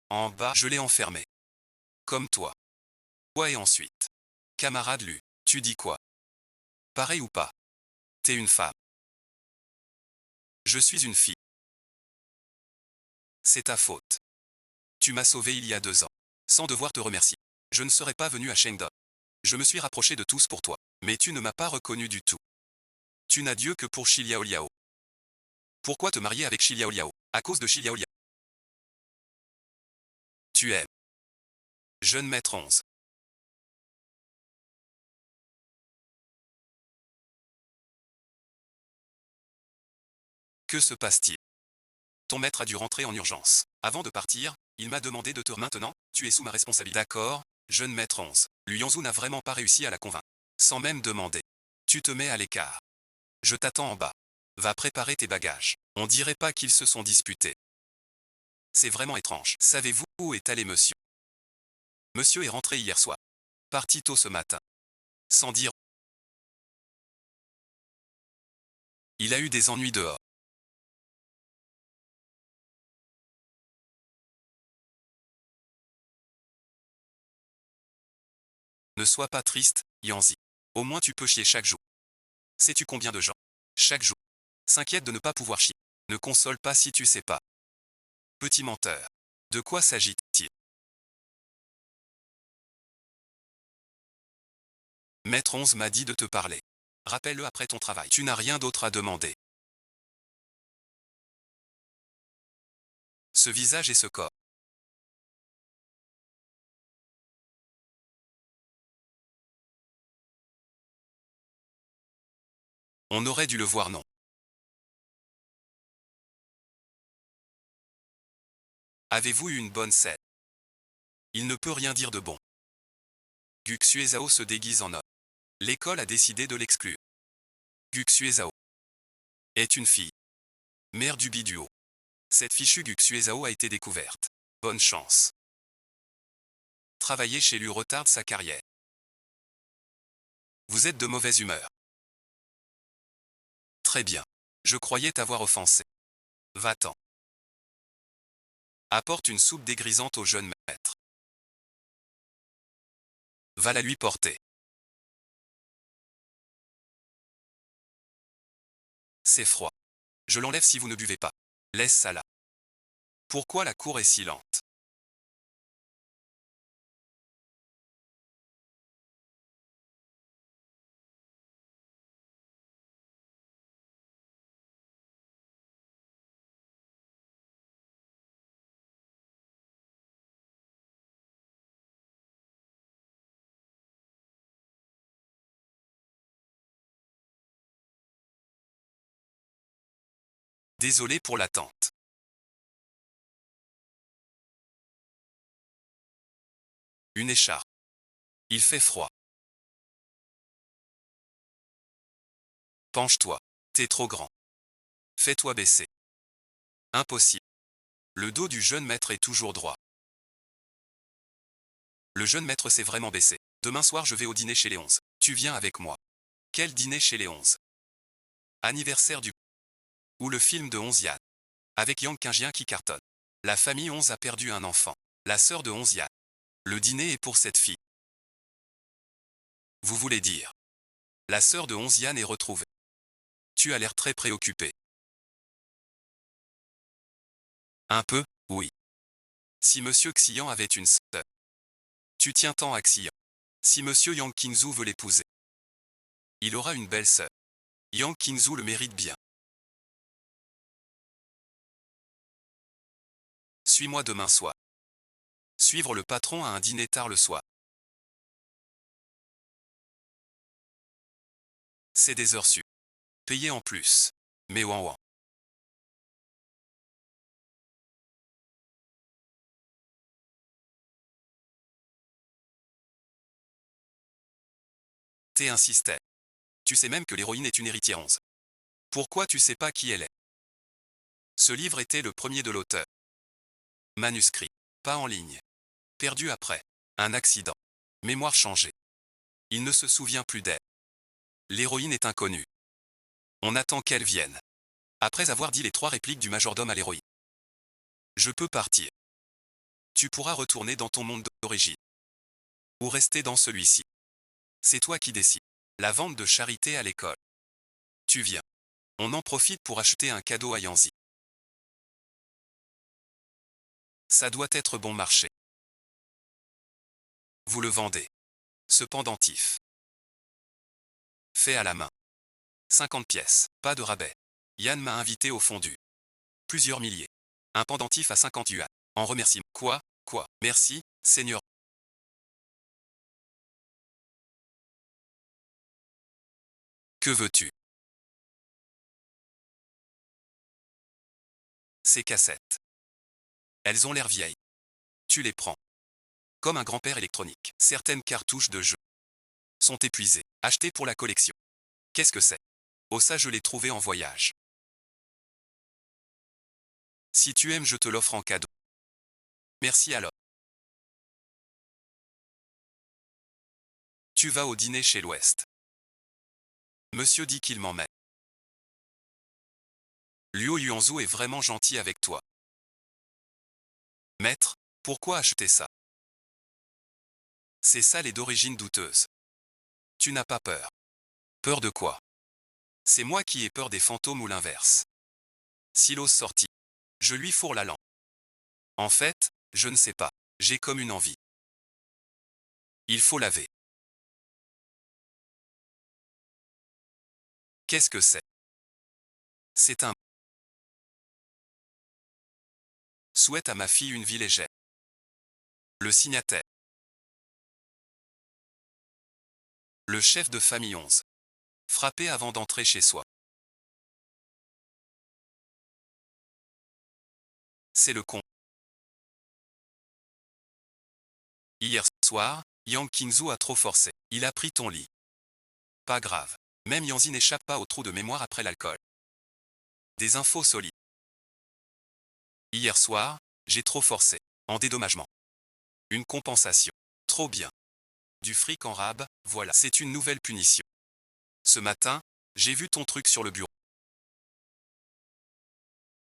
En bas, je l'ai enfermée. Comme toi. Quoi et ensuite? Camarade Lu, tu dis quoi? Pareil ou pas? T'es une femme. Je suis une fille. C'est ta faute. Tu m'as sauvé il y a 2 ans. Sans devoir te remercier. Je ne serais pas venu à Shengda. Je me suis rapproché de tous pour toi. Mais tu ne m'as pas reconnu du tout. Tu n'as Dieu que pour Shiliao Liao. Pourquoi te marier avec Shiliao Liao? À cause de Shiliao Liao. Tu aimes. Jeune maître 11. Que se passe-t-il? Ton maître a dû rentrer en urgence. Avant de partir, il m'a demandé de te... Maintenant, tu es sous ma responsabilité. D'accord, jeune maître 11. Lu Yanzu n'a vraiment pas réussi à la convaincre. Sans même demander. Tu te mets à l'écart. Je t'attends en bas. Va préparer tes bagages. On dirait pas qu'ils se sont disputés. C'est vraiment étrange. Savez-vous où est allé monsieur? Monsieur est rentré hier soir. Parti tôt ce matin. Sans dire. Il a eu des ennuis dehors. Ne sois pas triste, Yanzi. Au moins tu peux chier chaque jour. Sais-tu combien de gens, chaque jour, s'inquiètent de ne pas pouvoir chier? Ne console pas si tu sais pas. Petit menteur. De quoi s'agit-il? Maître 11 m'a dit de te parler. Rappelle-le après ton travail. Tu n'as rien d'autre à demander. Ce visage et ce corps. On aurait dû le voir, non. Avez-vous eu une bonne scène? Il ne peut rien dire de bon. Guxuezao se déguise en homme. L'école a décidé de l'exclure. Guxuezao est une fille. Mère du biduo. Cette fichue Guxuezao a été découverte. Bonne chance. Travailler chez lui retarde sa carrière. Vous êtes de mauvaise humeur. Très bien. Je croyais t'avoir offensé. Va-t'en. Apporte une soupe dégrisante au jeune maître. Va la lui porter. C'est froid. Je l'enlève si vous ne buvez pas. Laisse ça là. Pourquoi la cour est si lente? Désolé pour l'attente. Une écharpe. Il fait froid. Penche-toi. T'es trop grand. Fais-toi baisser. Impossible. Le dos du jeune maître est toujours droit. Le jeune maître s'est vraiment baissé. Demain soir je vais au dîner chez les 11. Tu viens avec moi. Quel dîner chez les 11? Anniversaire du... Ou le film de 11 Yann. Avec Yang Qingjian qui cartonne. La famille 11 a perdu un enfant. La sœur de 11 Yann. Le dîner est pour cette fille. Vous voulez dire? La sœur de 11 Yann est retrouvée. Tu as l'air très préoccupé. Un peu, oui. Si Monsieur Xian avait une sœur. Tu tiens tant à Xian. Si Monsieur Yang Qingzu veut l'épouser. Il aura une belle sœur. Yang Qingzu le mérite bien. Suis-moi demain soir. Suivre le patron à un dîner tard le soir. C'est des heures sup. Payé en plus. Mais ouan ouan. T'es un système. Tu sais même que l'héroïne est une héritière 11. Pourquoi tu sais pas qui elle est? Ce livre était le premier de l'auteur. Manuscrit. Pas en ligne. Perdu après. Un accident. Mémoire changée. Il ne se souvient plus d'elle. L'héroïne est inconnue. On attend qu'elle vienne. Après avoir dit les 3 répliques du majordome à l'héroïne. Je peux partir. Tu pourras retourner dans ton monde d'origine. Ou rester dans celui-ci. C'est toi qui décides. La vente de charité à l'école. Tu viens. On en profite pour acheter un cadeau à Yanzi. Ça doit être bon marché. Vous le vendez. Ce pendentif. Fait à la main. 50 pièces. Pas de rabais. Yann m'a invité au fondu. Plusieurs milliers. Un pendentif à 50 yuan. En remerciement. Quoi? Merci, Seigneur. Que veux-tu? Ces cassettes. Elles ont l'air vieilles. Tu les prends. Comme un grand-père électronique. Certaines cartouches de jeux sont épuisées. Achetées pour la collection. Qu'est-ce que c'est? Oh ça je l'ai trouvé en voyage. Si tu aimes je te l'offre en cadeau. Merci alors. Tu vas au dîner chez l'Ouest. Monsieur dit qu'il m'emmène. Luo Yuanzhou est vraiment gentil avec toi. Maître, pourquoi acheter ça? C'est sale et d'origine douteuse. Tu n'as pas peur. Peur de quoi? C'est moi qui ai peur des fantômes ou l'inverse. Si l'ose sortit. Je lui fourre la lampe. En fait, je ne sais pas. J'ai comme une envie. Il faut laver. Qu'est-ce que c'est? C'est un souhaite à ma fille une vie légère. Le signataire. Le chef de famille 11. Frapper avant d'entrer chez soi. C'est le con. Hier soir, Yang Qingzu a trop forcé. Il a pris ton lit. Pas grave. Même Yanzi n'échappe pas au trou de mémoire après l'alcool. Des infos solides. Hier soir, j'ai trop forcé. En dédommagement. Une compensation. Trop bien. Du fric en rab, voilà. C'est une nouvelle punition. Ce matin, j'ai vu ton truc sur le bureau.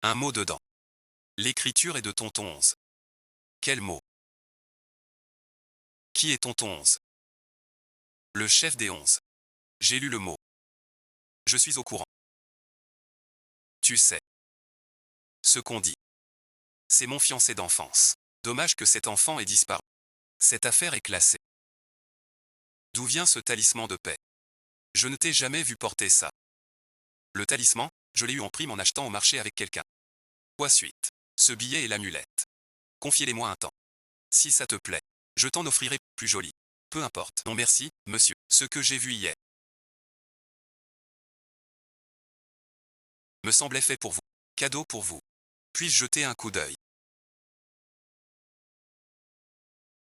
Un mot dedans. L'écriture est de tonton 11. Quel mot? Qui est tonton 11? Le chef des 11. J'ai lu le mot. Je suis au courant. Tu sais. Ce qu'on dit. C'est mon fiancé d'enfance. Dommage que cet enfant ait disparu. Cette affaire est classée. D'où vient ce talisman de paix? Je ne t'ai jamais vu porter ça. Le talisman, je l'ai eu en prime en achetant au marché avec quelqu'un. Quoi suite? Ce billet et l'amulette. Confiez-les-moi un temps. Si ça te plaît, je t'en offrirai plus joli. Peu importe. Non merci, monsieur. Ce que j'ai vu hier me semblait fait pour vous. Cadeau pour vous. Puis-je jeter un coup d'œil?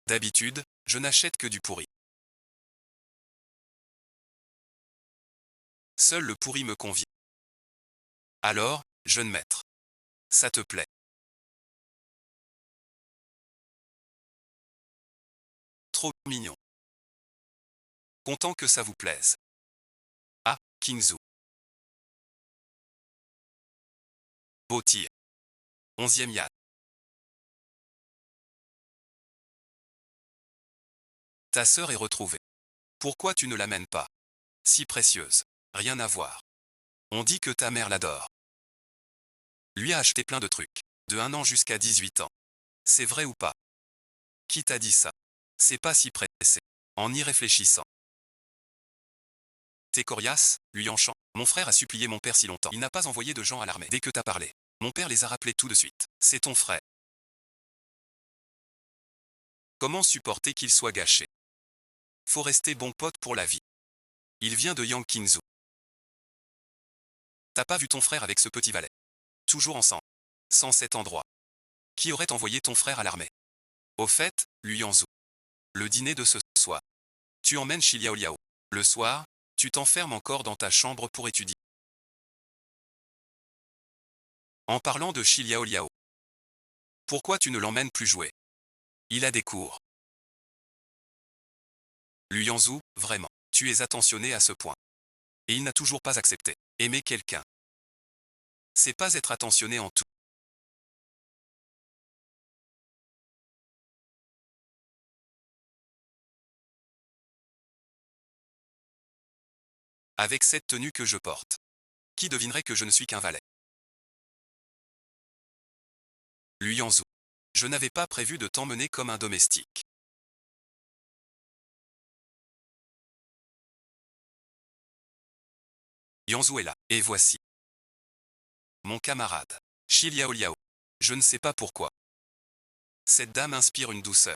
D'habitude, je n'achète que du pourri. Seul le pourri me convient. Alors, jeune maître. Ça te plaît? Trop mignon. Content que ça vous plaise. Ah, Kingzu. Beau tir. 11e yad. Ta sœur est retrouvée. Pourquoi tu ne l'amènes pas? Si précieuse. Rien à voir. On dit que ta mère l'adore. Lui a acheté plein de trucs. De 1 an jusqu'à 18 ans. C'est vrai ou pas? Qui t'a dit ça? C'est pas si pressé. En y réfléchissant. T'es coriace, lui en chant. Mon frère a supplié mon père si longtemps. Il n'a pas envoyé de gens à l'armée. Dès que t'as parlé, mon père les a rappelés tout de suite. C'est ton frère. Comment supporter qu'il soit gâché? Faut rester bon pote pour la vie. Il vient de Yang Qingzu. T'as pas vu ton frère avec ce petit valet? Toujours ensemble. Sans cet endroit. Qui aurait envoyé ton frère à l'armée? Au fait, Lu Yanzu. Le dîner de ce soir. Tu emmènes Xiliao Liao. Le soir, tu t'enfermes encore dans ta chambre pour étudier. En parlant de Xiliao Liao. Pourquoi tu ne l'emmènes plus jouer? Il a des cours. Lu Yanzu, vraiment. Tu es attentionné à ce point. Et il n'a toujours pas accepté. Aimer quelqu'un. C'est pas être attentionné en tout. Avec cette tenue que je porte. Qui devinerait que je ne suis qu'un valet? Lu Yanzu. Je n'avais pas prévu de t'emmener comme un domestique. Yanzu est là, et voici. Mon camarade. Xiliao Liao. Je ne sais pas pourquoi. Cette dame inspire une douceur.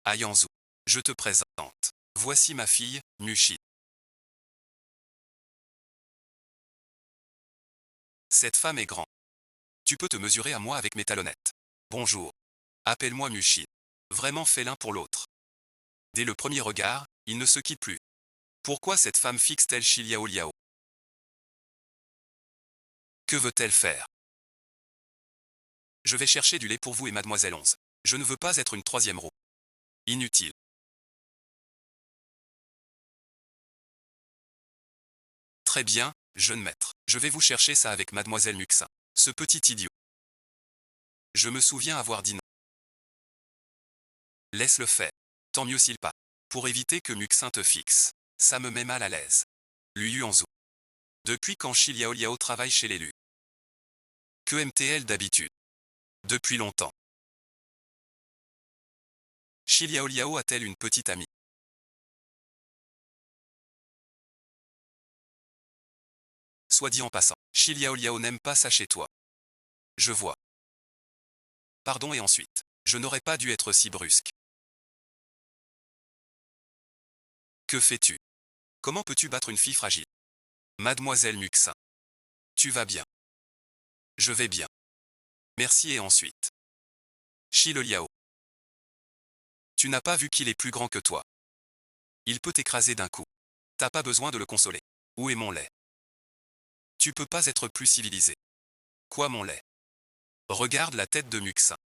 Ah Yanzu. Je te présente. Voici ma fille, Mushi. Cette femme est grande. Tu peux te mesurer à moi avec mes talonnettes. Bonjour. Appelle-moi Mushi. Vraiment fait l'un pour l'autre. Dès le premier regard, ils ne se quittent plus. Pourquoi cette femme fixe-t-elle Xiliao Liao? Que veut-elle faire? Je vais chercher du lait pour vous et mademoiselle 11. Je ne veux pas être une troisième roue. Inutile. Très bien, jeune maître. Je vais vous chercher ça avec mademoiselle Muxin. Ce petit idiot. Je me souviens avoir dit non. Laisse-le faire. Tant mieux s'il pas. Pour éviter que Muxin te fixe. Ça me met mal à l'aise. Lu Yuanzhu. Depuis quand Xiliao Liao travaille chez l'élu? Que aime-t-elle d'habitude? Depuis longtemps. Xiliao Liao a-t-elle une petite amie? Soit dit en passant. Shi Liao Liao n'aime pas ça chez toi. Je vois. Pardon et ensuite. Je n'aurais pas dû être si brusque. Que fais-tu? Comment peux-tu battre une fille fragile? Mademoiselle Muxin. Tu vas bien. Je vais bien. Merci et ensuite. Shi le Liao. Tu n'as pas vu qu'il est plus grand que toi. Il peut t'écraser d'un coup. T'as pas besoin de le consoler. Où est mon lait? Tu peux pas être plus civilisé. Quoi mon lait? Regarde la tête de Muxin.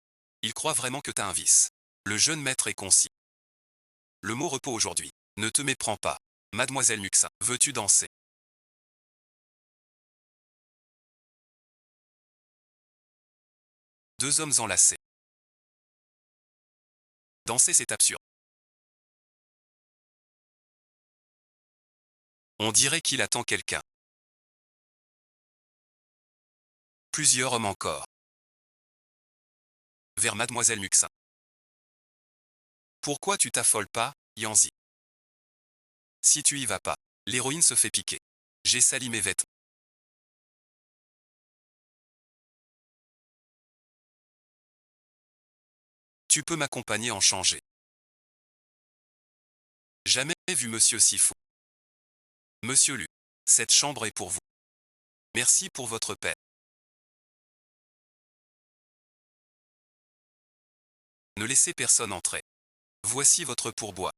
Il croit vraiment que t'as un vice. Le jeune maître est concis. Le mot repos aujourd'hui. Ne te méprends pas. Mademoiselle Muxin, veux-tu danser? Deux hommes enlacés. Danser c'est absurde. On dirait qu'il attend quelqu'un. Plusieurs hommes encore. Vers Mademoiselle Muxin. Pourquoi tu t'affoles pas, Yanzi? Si tu y vas pas, l'héroïne se fait piquer. J'ai sali mes vêtements. Tu peux m'accompagner en changer. Jamais vu monsieur si fou. Monsieur Lu, cette chambre est pour vous. Merci pour votre paix. Ne laissez personne entrer. Voici votre pourboire.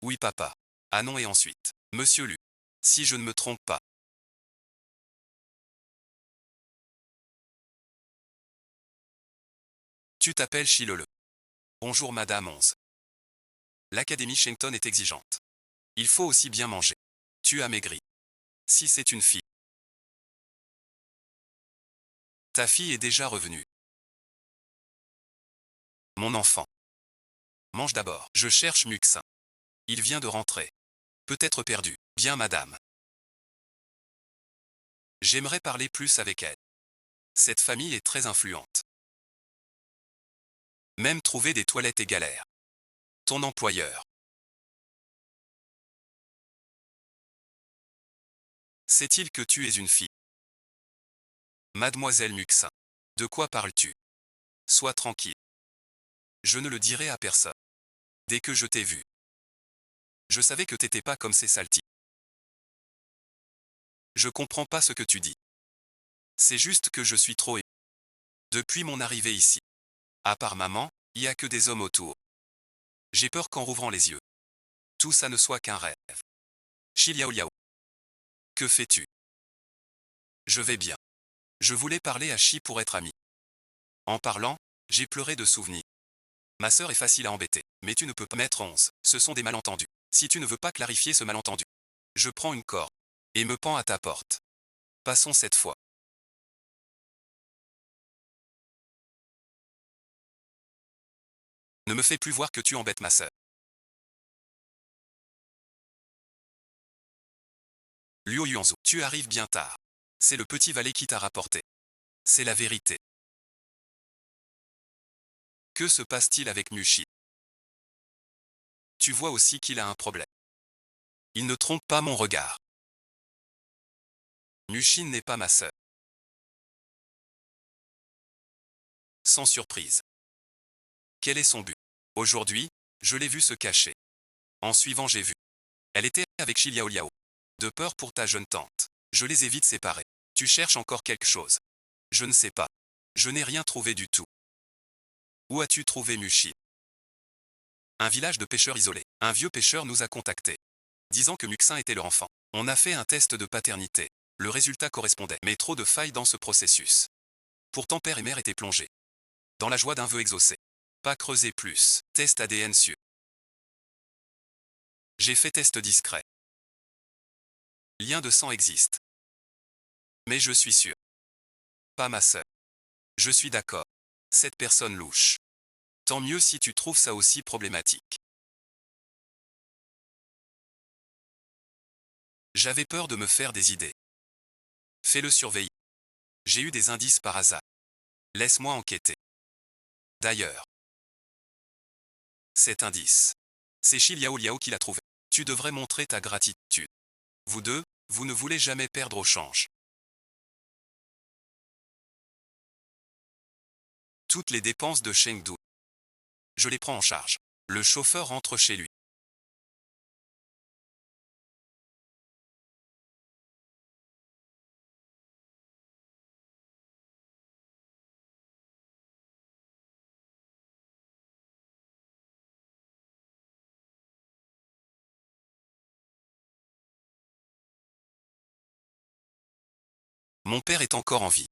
Oui papa. Ah non et ensuite. Monsieur Lu. Si je ne me trompe pas. Tu t'appelles Chilele. Bonjour Madame 11. L'Académie Shengton est exigeante. Il faut aussi bien manger. Tu as maigri. Si c'est une fille. Ta fille est déjà revenue. Mon enfant. Mange d'abord. Je cherche Muxin. Il vient de rentrer. Peut-être perdu. Bien madame. J'aimerais parler plus avec elle. Cette famille est très influente. Même trouver des toilettes est galère. Ton employeur. Sait-il que tu es une fille? Mademoiselle Muxin. De quoi parles-tu? Sois tranquille. Je ne le dirai à personne. Dès que je t'ai vu. Je savais que t'étais pas comme ces saltis. Je comprends pas ce que tu dis. C'est juste que je suis trop ému. Depuis mon arrivée ici. À part maman, il y a que des hommes autour. J'ai peur qu'en rouvrant les yeux, tout ça ne soit qu'un rêve. Shi Liao Liao. Que fais-tu? Je vais bien. Je voulais parler à Shi pour être ami. En parlant, j'ai pleuré de souvenirs. Ma sœur est facile à embêter, mais tu ne peux pas mettre 11. Ce sont des malentendus. Si tu ne veux pas clarifier ce malentendu, je prends une corde et me pends à ta porte. Passons cette fois. Ne me fais plus voir que tu embêtes ma sœur. Luo Yuanzhou, tu arrives bien tard. C'est le petit valet qui t'a rapporté. C'est la vérité. Que se passe-t-il avec Mushi? Tu vois aussi qu'il a un problème. Il ne trompe pas mon regard. Mushin n'est pas ma sœur. Sans surprise. Quel est son but? Aujourd'hui, je l'ai vu se cacher. En suivant, j'ai vu. Elle était avec Shi Liao Liao. De peur pour ta jeune tante. Je les ai vite séparés. Tu cherches encore quelque chose? Je ne sais pas. Je n'ai rien trouvé du tout. Où as-tu trouvé Mushi? Un village de pêcheurs isolé. Un vieux pêcheur nous a contactés, disant que Muxin était leur enfant. On a fait un test de paternité. Le résultat correspondait, mais trop de failles dans ce processus. Pourtant père et mère étaient plongés dans la joie d'un vœu exaucé. Pas creuser plus. Test ADN sûr. J'ai fait test discret. Lien de sang existe. Mais je suis sûr. Pas ma sœur. Je suis d'accord. Cette personne louche. Tant mieux si tu trouves ça aussi problématique. J'avais peur de me faire des idées. Fais-le surveiller. J'ai eu des indices par hasard. Laisse-moi enquêter. D'ailleurs, cet indice, c'est Shi Liao Liao qui l'a trouvé. Tu devrais montrer ta gratitude. Vous deux, vous ne voulez jamais perdre au change. Toutes les dépenses de Chengdu. Je les prends en charge. Le chauffeur rentre chez lui. Mon père est encore en vie.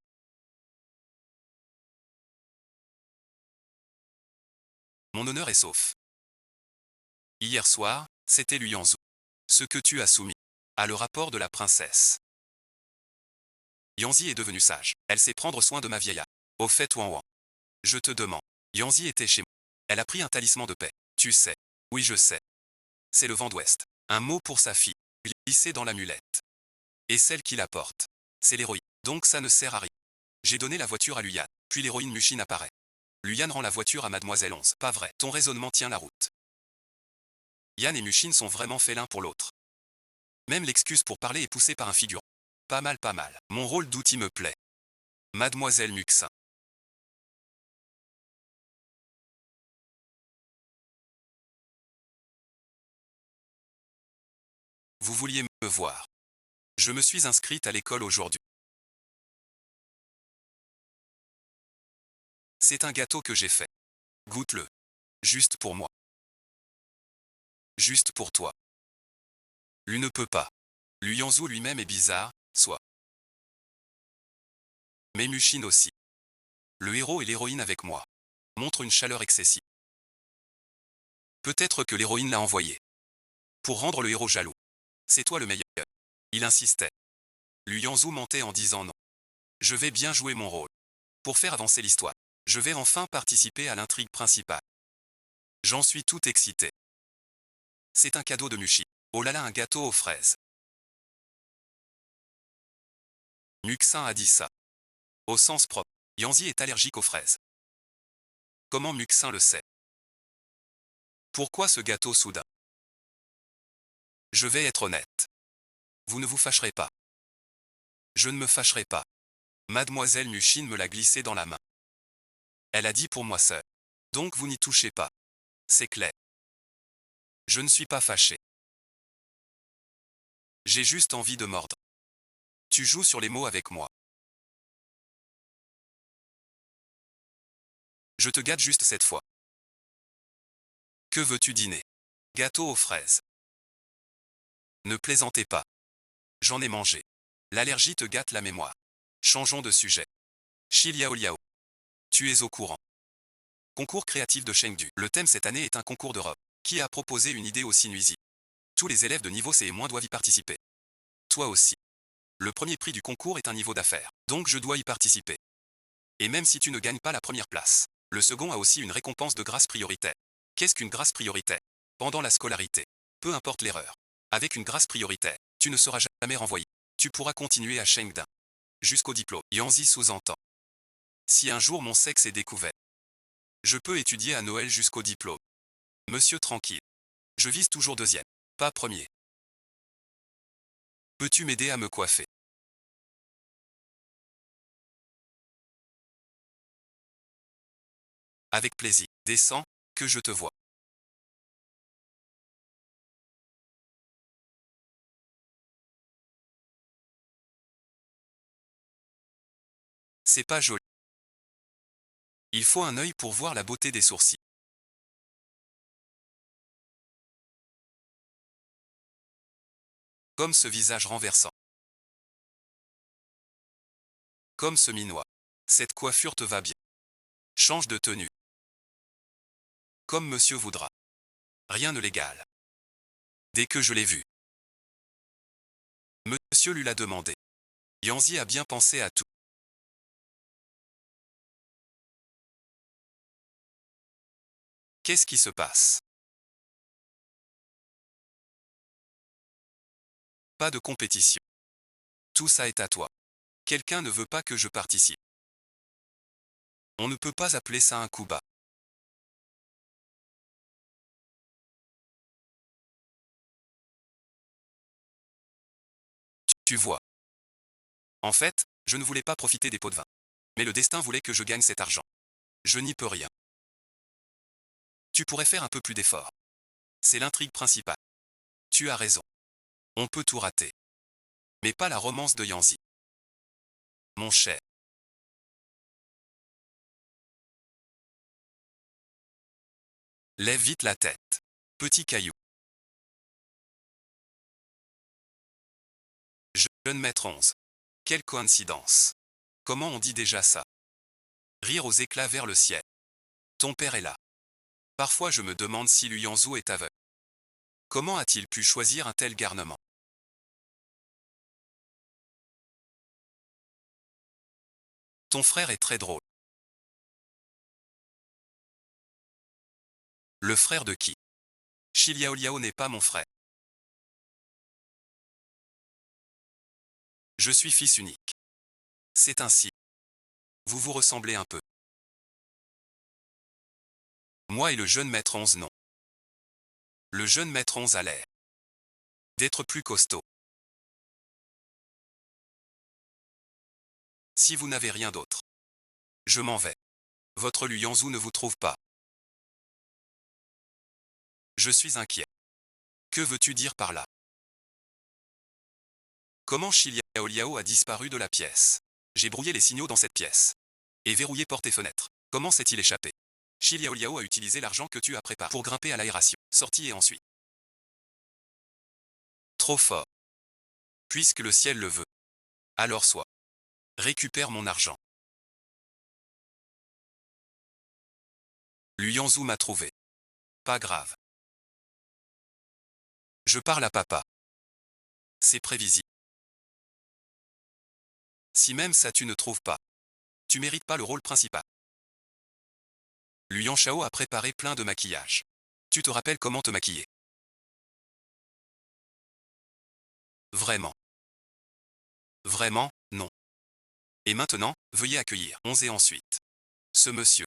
Mon honneur est sauf. Hier soir, c'était Luyanzhou. Ce que tu as soumis à le rapport de la princesse. Yanzi est devenue sage. Elle sait prendre soin de ma vieille âme. Au fait, Wan. Je te demande. Yanzi était chez moi. Elle a pris un talisman de paix. Tu sais. Oui, je sais. C'est le vent d'ouest. Un mot pour sa fille. Glissé dans l'amulette. Et celle qui la porte. C'est l'héroïne. Donc ça ne sert à rien. J'ai donné la voiture à Luyan. Puis l'héroïne Mushin apparaît. Luyan rend la voiture à Mademoiselle 11. Pas vrai. Ton raisonnement tient la route. Yan et Mushin sont vraiment faits l'un pour l'autre. Même l'excuse pour parler est poussée par un figurant. Pas mal, pas mal. Mon rôle d'outil me plaît. Mademoiselle Muxin. Vous vouliez me voir. Je me suis inscrite à l'école aujourd'hui. C'est un gâteau que j'ai fait. Goûte-le. Juste pour moi. Juste pour toi. Lui ne peut pas. Luyanzhou lui-même est bizarre, soit. Mais Mushin aussi. Le héros et l'héroïne avec moi. Montre une chaleur excessive. Peut-être que l'héroïne l'a envoyé. Pour rendre le héros jaloux. C'est toi le meilleur. Il insistait. Luyanzhou mentait en disant non. Je vais bien jouer mon rôle. Pour faire avancer l'histoire. Je vais enfin participer à l'intrigue principale. J'en suis tout excité. C'est un cadeau de Mushin. Oh là là, un gâteau aux fraises. Muxin a dit ça. Au sens propre. Yanzi est allergique aux fraises. Comment Muxin le sait? Pourquoi ce gâteau soudain? Je vais être honnête. Vous ne vous fâcherez pas. Je ne me fâcherai pas. Mademoiselle Mushin me l'a glissé dans la main. Elle a dit pour moi seul. Donc vous n'y touchez pas. C'est clair. Je ne suis pas fâché. J'ai juste envie de mordre. Tu joues sur les mots avec moi. Je te gâte juste cette fois. Que veux-tu dîner? Gâteau aux fraises. Ne plaisantez pas. J'en ai mangé. L'allergie te gâte la mémoire. Changeons de sujet. Shi Liao Liao. Tu es au courant. Concours créatif de Chengdu. Le thème cette année est un concours d'Europe. Qui a proposé une idée aussi nuisible? Tous les élèves de niveau C et moins doivent y participer. Toi aussi. Le premier prix du concours est un niveau d'affaires. Donc je dois y participer. Et même si tu ne gagnes pas la première place, le second a aussi une récompense de grâce prioritaire. Qu'est-ce qu'une grâce prioritaire? Pendant la scolarité. Peu importe l'erreur. Avec une grâce prioritaire, tu ne seras jamais renvoyé. Tu pourras continuer à Chengdu. Jusqu'au diplôme. Yanzi sous-entend. Si un jour mon sexe est découvert, je peux étudier à Noël jusqu'au diplôme. Monsieur tranquille. Je vise toujours deuxième. Pas premier. Peux-tu m'aider à me coiffer? Avec plaisir. Descends, que je te vois. C'est pas joli. Il faut un œil pour voir la beauté des sourcils. Comme ce visage renversant. Comme ce minois. Cette coiffure te va bien. Change de tenue. Comme monsieur voudra. Rien ne l'égale. Dès que je l'ai vu. Monsieur lui l'a demandé. Yanzi a bien pensé à tout. Qu'est-ce qui se passe? Pas de compétition. Tout ça est à toi. Quelqu'un ne veut pas que je participe. On ne peut pas appeler ça un coup bas. Tu vois. En fait, je ne voulais pas profiter des pots de vin. Mais le destin voulait que je gagne cet argent. Je n'y peux rien. Tu pourrais faire un peu plus d'effort. C'est l'intrigue principale. Tu as raison. On peut tout rater. Mais pas la romance de Yanzi. Mon cher. Lève vite la tête. Petit caillou. Jeune maître 11. Quelle coïncidence. Comment on dit déjà ça? Rire aux éclats vers le ciel. Ton père est là. Parfois je me demande si Luyanzou est aveugle. Comment a-t-il pu choisir un tel garnement? Ton frère est très drôle. Le frère de qui? Shiliao Liao n'est pas mon frère. Je suis fils unique. C'est ainsi. Vous vous ressemblez un peu. Moi et le jeune maître 11 non. Le jeune maître 11 a l'air d'être plus costaud. Si vous n'avez rien d'autre, je m'en vais. Votre Luyanzou ne vous trouve pas. Je suis inquiet. Que veux-tu dire par là? Comment Shiliao Liao a disparu de la pièce? J'ai brouillé les signaux dans cette pièce. Et verrouillé portes et fenêtres. Comment s'est-il échappé? Shiliao Liao a utilisé l'argent que tu as préparé pour grimper à l'aération. Sorti et ensuite. Trop fort. Puisque le ciel le veut. Alors sois. Récupère mon argent. Luyanzou m'a trouvé. Pas grave. Je parle à papa. C'est prévisible. Si même ça tu ne trouves pas. Tu mérites pas le rôle principal. Luyan Shao a préparé plein de maquillage. Tu te rappelles comment te maquiller? Vraiment. Vraiment, non. Et maintenant, veuillez accueillir 11 et ensuite. Ce monsieur.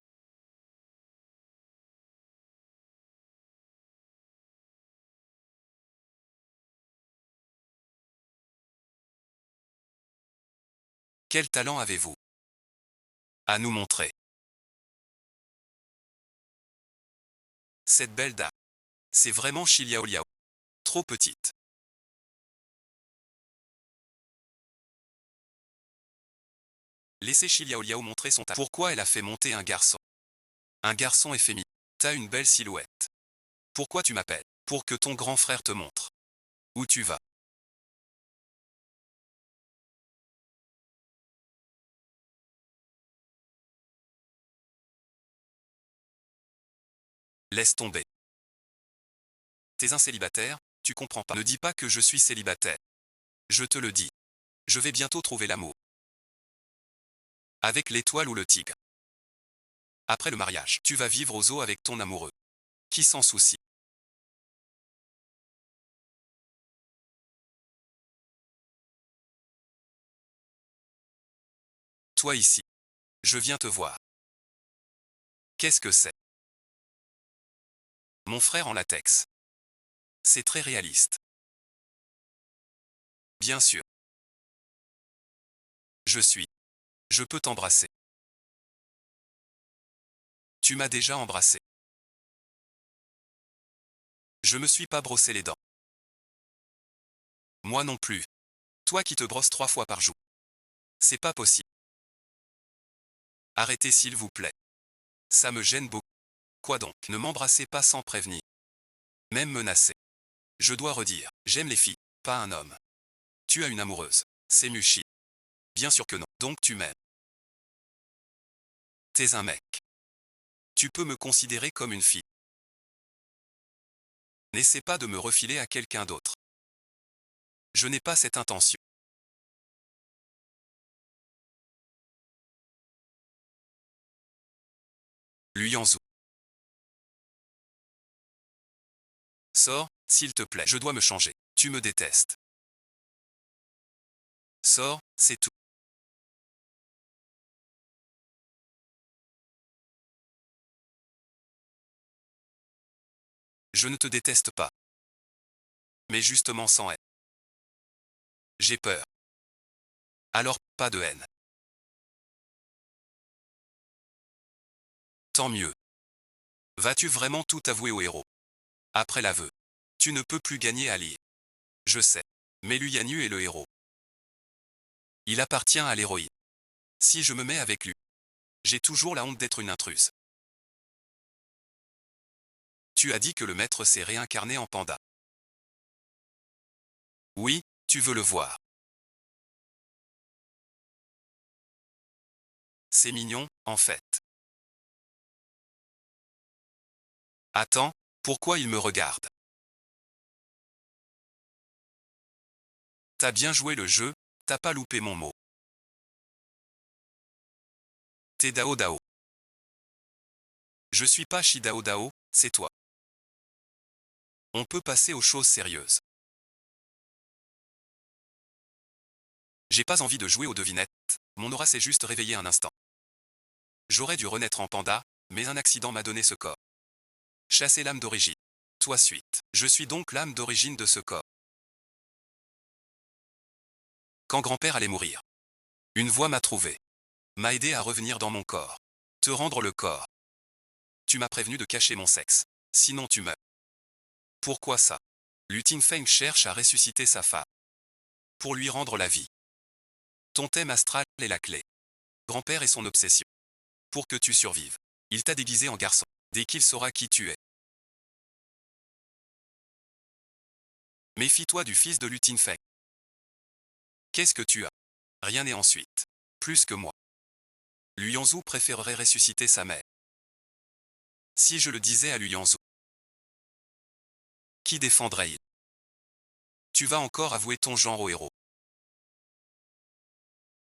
Quel talent avez-vous à nous montrer? Cette belle dame. C'est vraiment Shiliao Liao. Trop petite. Laissez Shiliao Liao montrer son talent. Pourquoi elle a fait monter un garçon? Un garçon efféminé. T'as une belle silhouette. Pourquoi tu m'appelles? Pour que ton grand frère te montre. Où tu vas? Laisse tomber. T'es un célibataire, tu comprends pas. Ne dis pas que je suis célibataire. Je te le dis. Je vais bientôt trouver l'amour. Avec l'étoile ou le tigre. Après le mariage, tu vas vivre aux eaux avec ton amoureux. Qui s'en soucie? Toi ici. Je viens te voir. Qu'est-ce que c'est? Mon frère en latex. C'est très réaliste. Bien sûr. Je suis. Je peux t'embrasser. Tu m'as déjà embrassé. Je me suis pas brossé les dents. Moi non plus. Toi qui te brosses 3 fois par jour. C'est pas possible. Arrêtez s'il vous plaît. Ça me gêne beaucoup. Quoi donc? Ne m'embrassez pas sans prévenir. Même menacé. Je dois redire, j'aime les filles, pas un homme. Tu as une amoureuse. C'est Mushi. Bien sûr que non. Donc tu m'aimes. T'es un mec. Tu peux me considérer comme une fille. N'essaie pas de me refiler à quelqu'un d'autre. Je n'ai pas cette intention. Luyanzou. Sors, s'il te plaît. Je dois me changer. Tu me détestes. Sors, c'est tout. Je ne te déteste pas. Mais justement sans haine. J'ai peur. Alors, pas de haine. Tant mieux. Vas-tu vraiment tout avouer au héros? Après l'aveu. Tu ne peux plus gagner à lire. Je sais. Mais Lu Yanyu est le héros. Il appartient à l'héroïne. Si je me mets avec lui, j'ai toujours la honte d'être une intruse. Tu as dit que le maître s'est réincarné en panda. Oui, tu veux le voir. C'est mignon, en fait. Attends, pourquoi il me regarde? T'as bien joué le jeu, t'as pas loupé mon mot. T'es Dao Dao. Je suis pas Shidao Dao, c'est toi. On peut passer aux choses sérieuses. J'ai pas envie de jouer aux devinettes, mon aura s'est juste réveillée un instant. J'aurais dû renaître en panda, mais un accident m'a donné ce corps. Chasser l'âme d'origine. Toi suite. Je suis donc l'âme d'origine de ce corps. Quand grand-père allait mourir, une voix m'a trouvé. M'a aidé à revenir dans mon corps. Te rendre le corps. Tu m'as prévenu de cacher mon sexe. Sinon tu meurs. Pourquoi ça? Lu Tinfeng cherche à ressusciter sa femme. Pour lui rendre la vie. Ton thème astral est la clé. Grand-père est son obsession. Pour que tu survives. Il t'a déguisé en garçon. Dès qu'il saura qui tu es. Méfie-toi du fils de Lu Tinfeng. Qu'est-ce que tu as? Rien et ensuite. Plus que moi. Lu Yanzu préférerait ressusciter sa mère. Si je le disais à Lu Yanzu. Qui défendrait-il? Tu vas encore avouer ton genre au héros.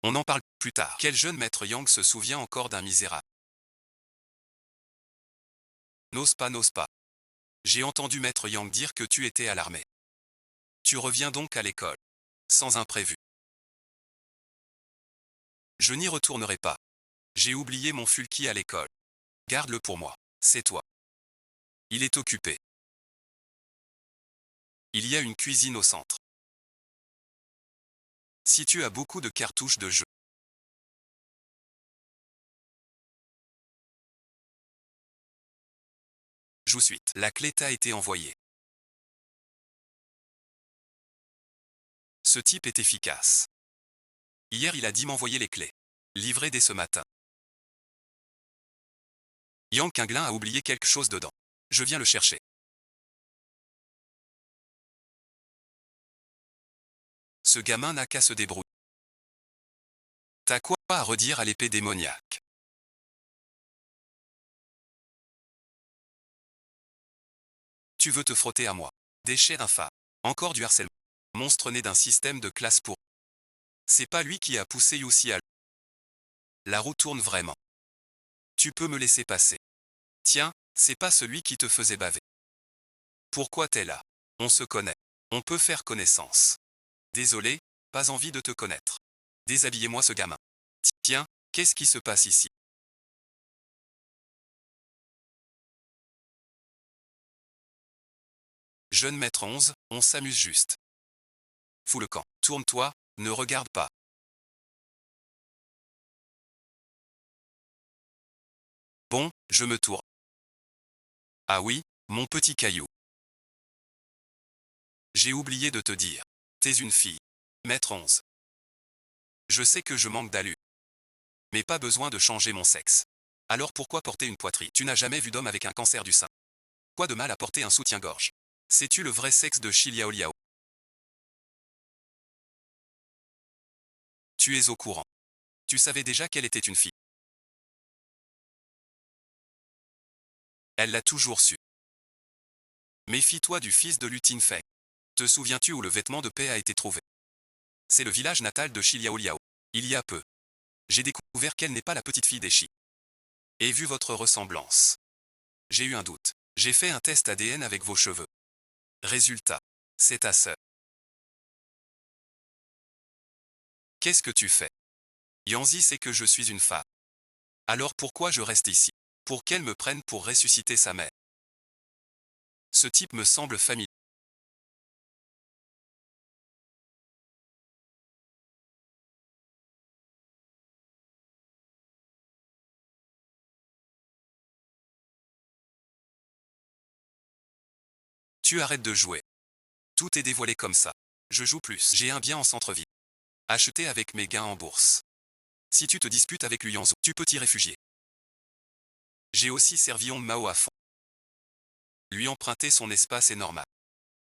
On en parle plus tard. Quel jeune maître Yang se souvient encore d'un misérable? N'ose pas, n'ose pas. J'ai entendu maître Yang dire que tu étais à l'armée. Tu reviens donc à l'école. Sans imprévu. Je n'y retournerai pas. J'ai oublié mon fulki à l'école. Garde-le pour moi. C'est toi. Il est occupé. Il y a une cuisine au centre. Si tu as beaucoup de cartouches de jeu. Joue suite. La clé t'a été envoyée. Ce type est efficace. Hier il a dit m'envoyer les clés. Livré dès ce matin. Yang Qinglin a oublié quelque chose dedans. Je viens le chercher. Ce gamin n'a qu'à se débrouiller. T'as quoi à redire à l'épée démoniaque? Tu veux te frotter à moi. Déchet infâme. Encore du harcèlement. Monstre né d'un système de classe pour. C'est pas lui qui a poussé Youssi à l'. La roue tourne vraiment. Tu peux me laisser passer. Tiens, c'est pas celui qui te faisait baver. Pourquoi t'es là? On se connaît. On peut faire connaissance. Désolé, pas envie de te connaître. Déshabillez-moi ce gamin. Tiens, qu'est-ce qui se passe ici? Jeune maître 11, on s'amuse juste. Fous le camp. Tourne-toi, ne regarde pas. Bon, je me tourne. Ah oui, mon petit caillou. J'ai oublié de te dire. T'es une fille. Maître 11. Je sais que je manque d'allure. Mais pas besoin de changer mon sexe. Alors pourquoi porter une poitrine? Tu n'as jamais vu d'homme avec un cancer du sein. Quoi de mal à porter un soutien-gorge? Sais-tu le vrai sexe de Shi Liao Liao? Tu es au courant. Tu savais déjà qu'elle était une fille. Elle l'a toujours su. Méfie-toi du fils de Lu Tinfeng. Te souviens-tu où le vêtement de paix a été trouvé? C'est le village natal de Shi Liao Liao. Il y a peu. J'ai découvert qu'elle n'est pas la petite fille des Shi. Et vu votre ressemblance. J'ai eu un doute. J'ai fait un test ADN avec vos cheveux. Résultat. C'est ta sœur. Qu'est-ce que tu fais? Yanzi sait que je suis une femme. Alors pourquoi je reste ici? Pour qu'elle me prenne pour ressusciter sa mère. Ce type me semble familier. Tu arrêtes de jouer. Tout est dévoilé comme ça. Je joue plus. J'ai un bien en centre-ville. Acheté avec mes gains en bourse. Si tu te disputes avec Luyanzou, tu peux t'y réfugier. J'ai aussi servi Hong Mao à fond. Lui emprunter son espace est normal.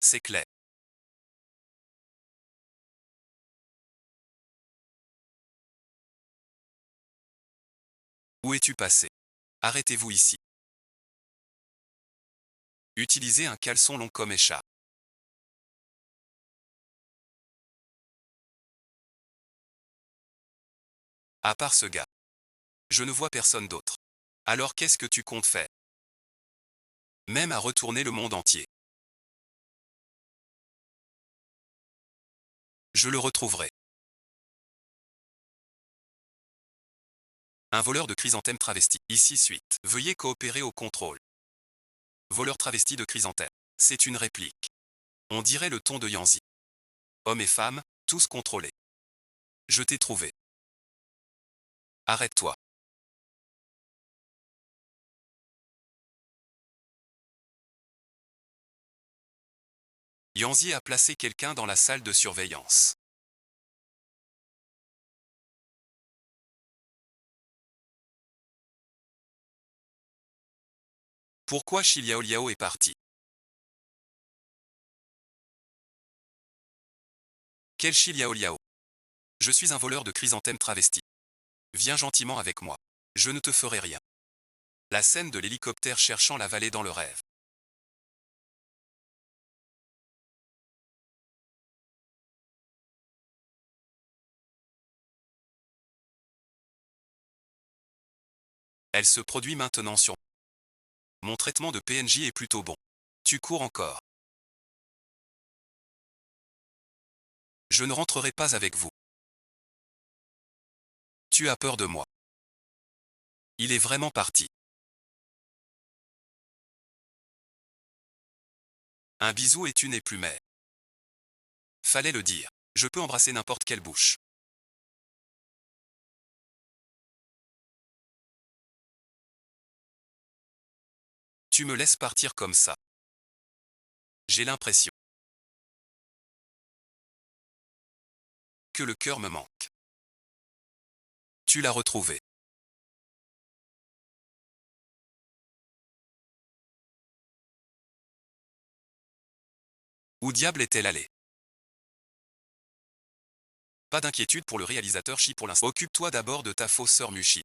C'est clair. Où es-tu passé? Arrêtez-vous ici. Utilisez un caleçon long comme écharpe. À part ce gars. Je ne vois personne d'autre. Alors qu'est-ce que tu comptes faire? Même à retourner le monde entier. Je le retrouverai. Un voleur de chrysanthème travesti. Ici suite. Veuillez coopérer au contrôle. Voleur travesti de chrysanthème. C'est une réplique. On dirait le ton de Yanzi. Hommes et femmes, tous contrôlés. Je t'ai trouvé. Arrête-toi. Yanzi a placé quelqu'un dans la salle de surveillance. Pourquoi Shi Liao Liao est parti? Quel Shi Liao Liao? Je suis un voleur de chrysanthème travesti. Viens gentiment avec moi. Je ne te ferai rien. La scène de l'hélicoptère cherchant la vallée dans le rêve. Elle se produit maintenant sur... Mon traitement de PNJ est plutôt bon. Tu cours encore. Je ne rentrerai pas avec vous. Tu as peur de moi. Il est vraiment parti. Un bisou et tu n'es plus mère. Fallait le dire. Je peux embrasser n'importe quelle bouche. Tu me laisses partir comme ça. J'ai l'impression que le cœur me manque. Tu l'as retrouvé. Où diable est-elle allée? Pas d'inquiétude pour le réalisateur Shi pour l'instant. Occupe-toi d'abord de ta fausse sœur Mushi.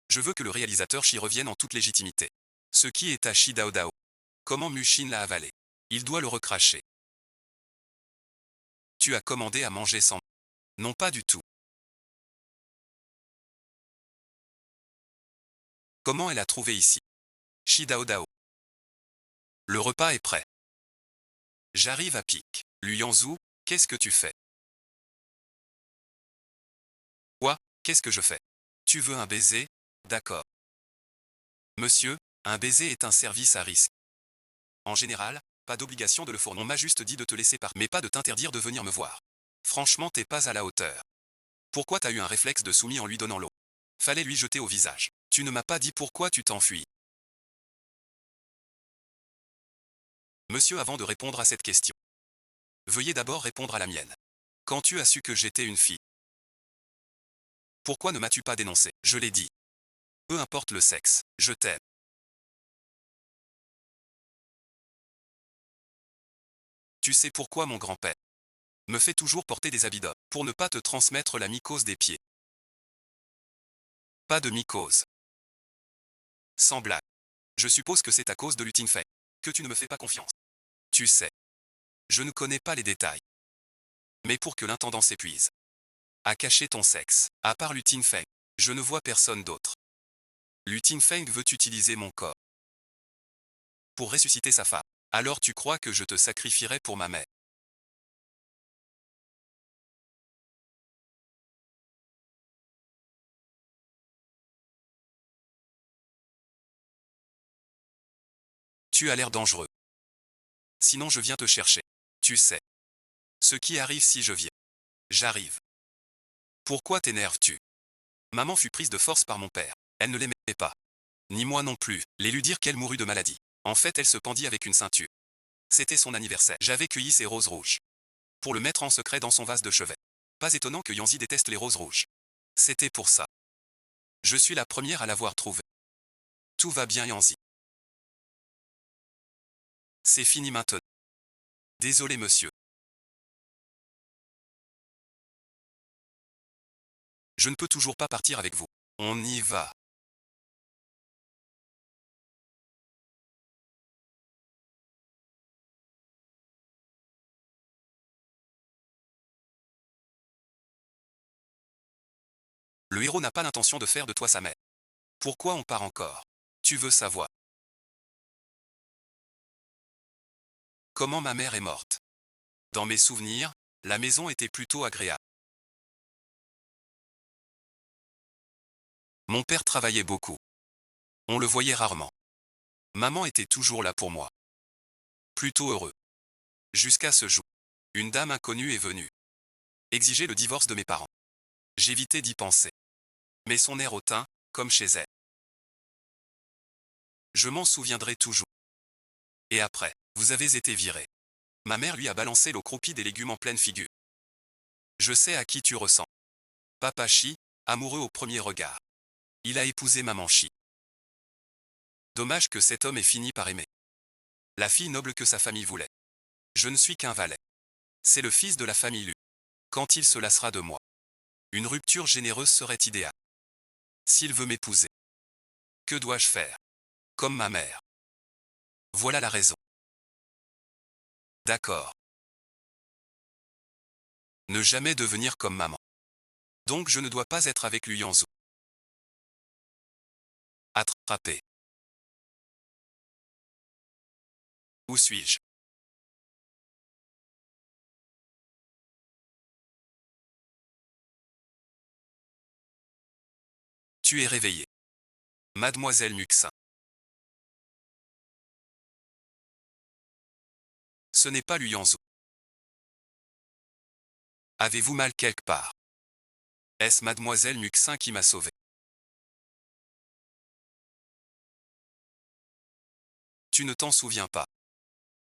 Je veux que le réalisateur Shi revienne en toute légitimité. Ce qui est à Shi Dao Dao. Comment Mushin l'a avalé? Il doit le recracher. Tu as commandé à manger sans... Non, pas du tout. Comment elle a trouvé ici? Shi Dao Dao. Le repas est prêt. J'arrive à pic. Luyanzou, qu'est-ce que tu fais? Quoi? Qu'est-ce que je fais? Tu veux un baiser? D'accord. Monsieur, un baiser est un service à risque. En général, pas d'obligation de le fournir. On m'a juste dit de te laisser partir, mais pas de t'interdire de venir me voir. Franchement, t'es pas à la hauteur. Pourquoi t'as eu un réflexe de soumis en lui donnant l'eau? Fallait lui jeter au visage. Tu ne m'as pas dit pourquoi tu t'enfuis. Monsieur, avant de répondre à cette question, veuillez d'abord répondre à la mienne. Quand tu as su que j'étais une fille, pourquoi ne m'as-tu pas dénoncé? Je l'ai dit. Peu importe le sexe, je t'aime. Tu sais pourquoi mon grand-père me fait toujours porter des habits d'homme, pour ne pas te transmettre la mycose des pieds. Pas de mycose. Sans blague. Je suppose que c'est à cause de l'Utinfei que tu ne me fais pas confiance. Tu sais, je ne connais pas les détails. Mais pour que l'intendant s'épuise à cacher ton sexe, à part Lutinfei, je ne vois personne d'autre. Lutinfei veut utiliser mon corps pour ressusciter sa femme. Alors tu crois que je te sacrifierai pour ma mère? Tu as l'air dangereux. Sinon je viens te chercher. Tu sais. Ce qui arrive si je viens. J'arrive. Pourquoi t'énerves-tu? Maman fut prise de force par mon père. Elle ne l'aimait pas. Ni moi non plus. Les lui dire qu'elle mourut de maladie. En fait, elle se pendit avec une ceinture. C'était son anniversaire. J'avais cueilli ses roses rouges. Pour le mettre en secret dans son vase de chevet. Pas étonnant que Yanzi déteste les roses rouges. C'était pour ça. Je suis la première à l'avoir trouvé. Tout va bien Yanzi. C'est fini maintenant. Désolé monsieur. Je ne peux toujours pas partir avec vous. On y va. Le héros n'a pas l'intention de faire de toi sa mère. Pourquoi on part encore? Tu veux savoir comment ma mère est morte? Dans mes souvenirs, la maison était plutôt agréable. Mon père travaillait beaucoup. On le voyait rarement. Maman était toujours là pour moi. Plutôt heureux. Jusqu'à ce jour. Une dame inconnue est venue. Exiger le divorce de mes parents. J'évitais d'y penser. Mais son air hautain, comme chez elle. Je m'en souviendrai toujours. Et après, vous avez été viré. Ma mère lui a balancé l'eau croupie des légumes en pleine figure. Je sais à qui tu ressens. Papa Chi, amoureux au premier regard. Il a épousé maman Chi. Dommage que cet homme ait fini par aimer la fille noble que sa famille voulait. Je ne suis qu'un valet. C'est le fils de la famille Lu. Quand il se lassera de moi, une rupture généreuse serait idéale. S'il veut m'épouser, que dois-je faire? Comme ma mère. Voilà la raison. D'accord. Ne jamais devenir comme maman. Donc je ne dois pas être avec Lu Yanzou. Attrapé. Où suis-je? Tu es réveillée. Mademoiselle Muxin. Ce n'est pas Lu Yanzou. Avez-vous mal quelque part? Est-ce Mademoiselle Muxin qui m'a sauvé? Tu ne t'en souviens pas.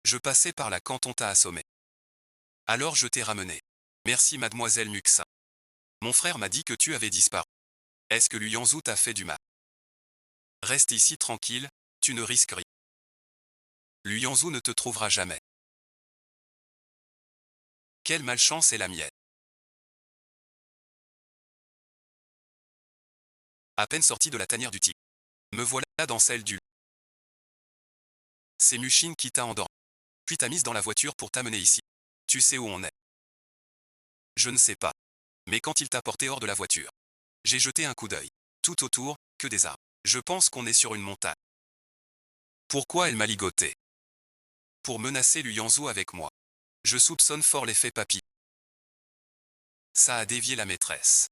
Je passais par là quand on t'a assommé. Alors je t'ai ramené. Merci Mademoiselle Muxin. Mon frère m'a dit que tu avais disparu. Est-ce que Lu Yanzou t'a fait du mal? Reste ici tranquille, tu ne risques rien. Lu Yanzou ne te trouvera jamais. Quelle malchance est la mienne. À peine sorti de la tanière du tigre. Me voilà dans celle du... C'est Muchine qui t'a endormi. Puis t'a mise dans la voiture pour t'amener ici. Tu sais où on est? Je ne sais pas. Mais quand il t'a porté hors de la voiture, j'ai jeté un coup d'œil. Tout autour, que des arbres. Je pense qu'on est sur une montagne. Pourquoi elle m'a ligoté? Pour menacer Lu Yanzou avec moi. Je soupçonne fort l'effet papy. Ça a dévié la maîtresse.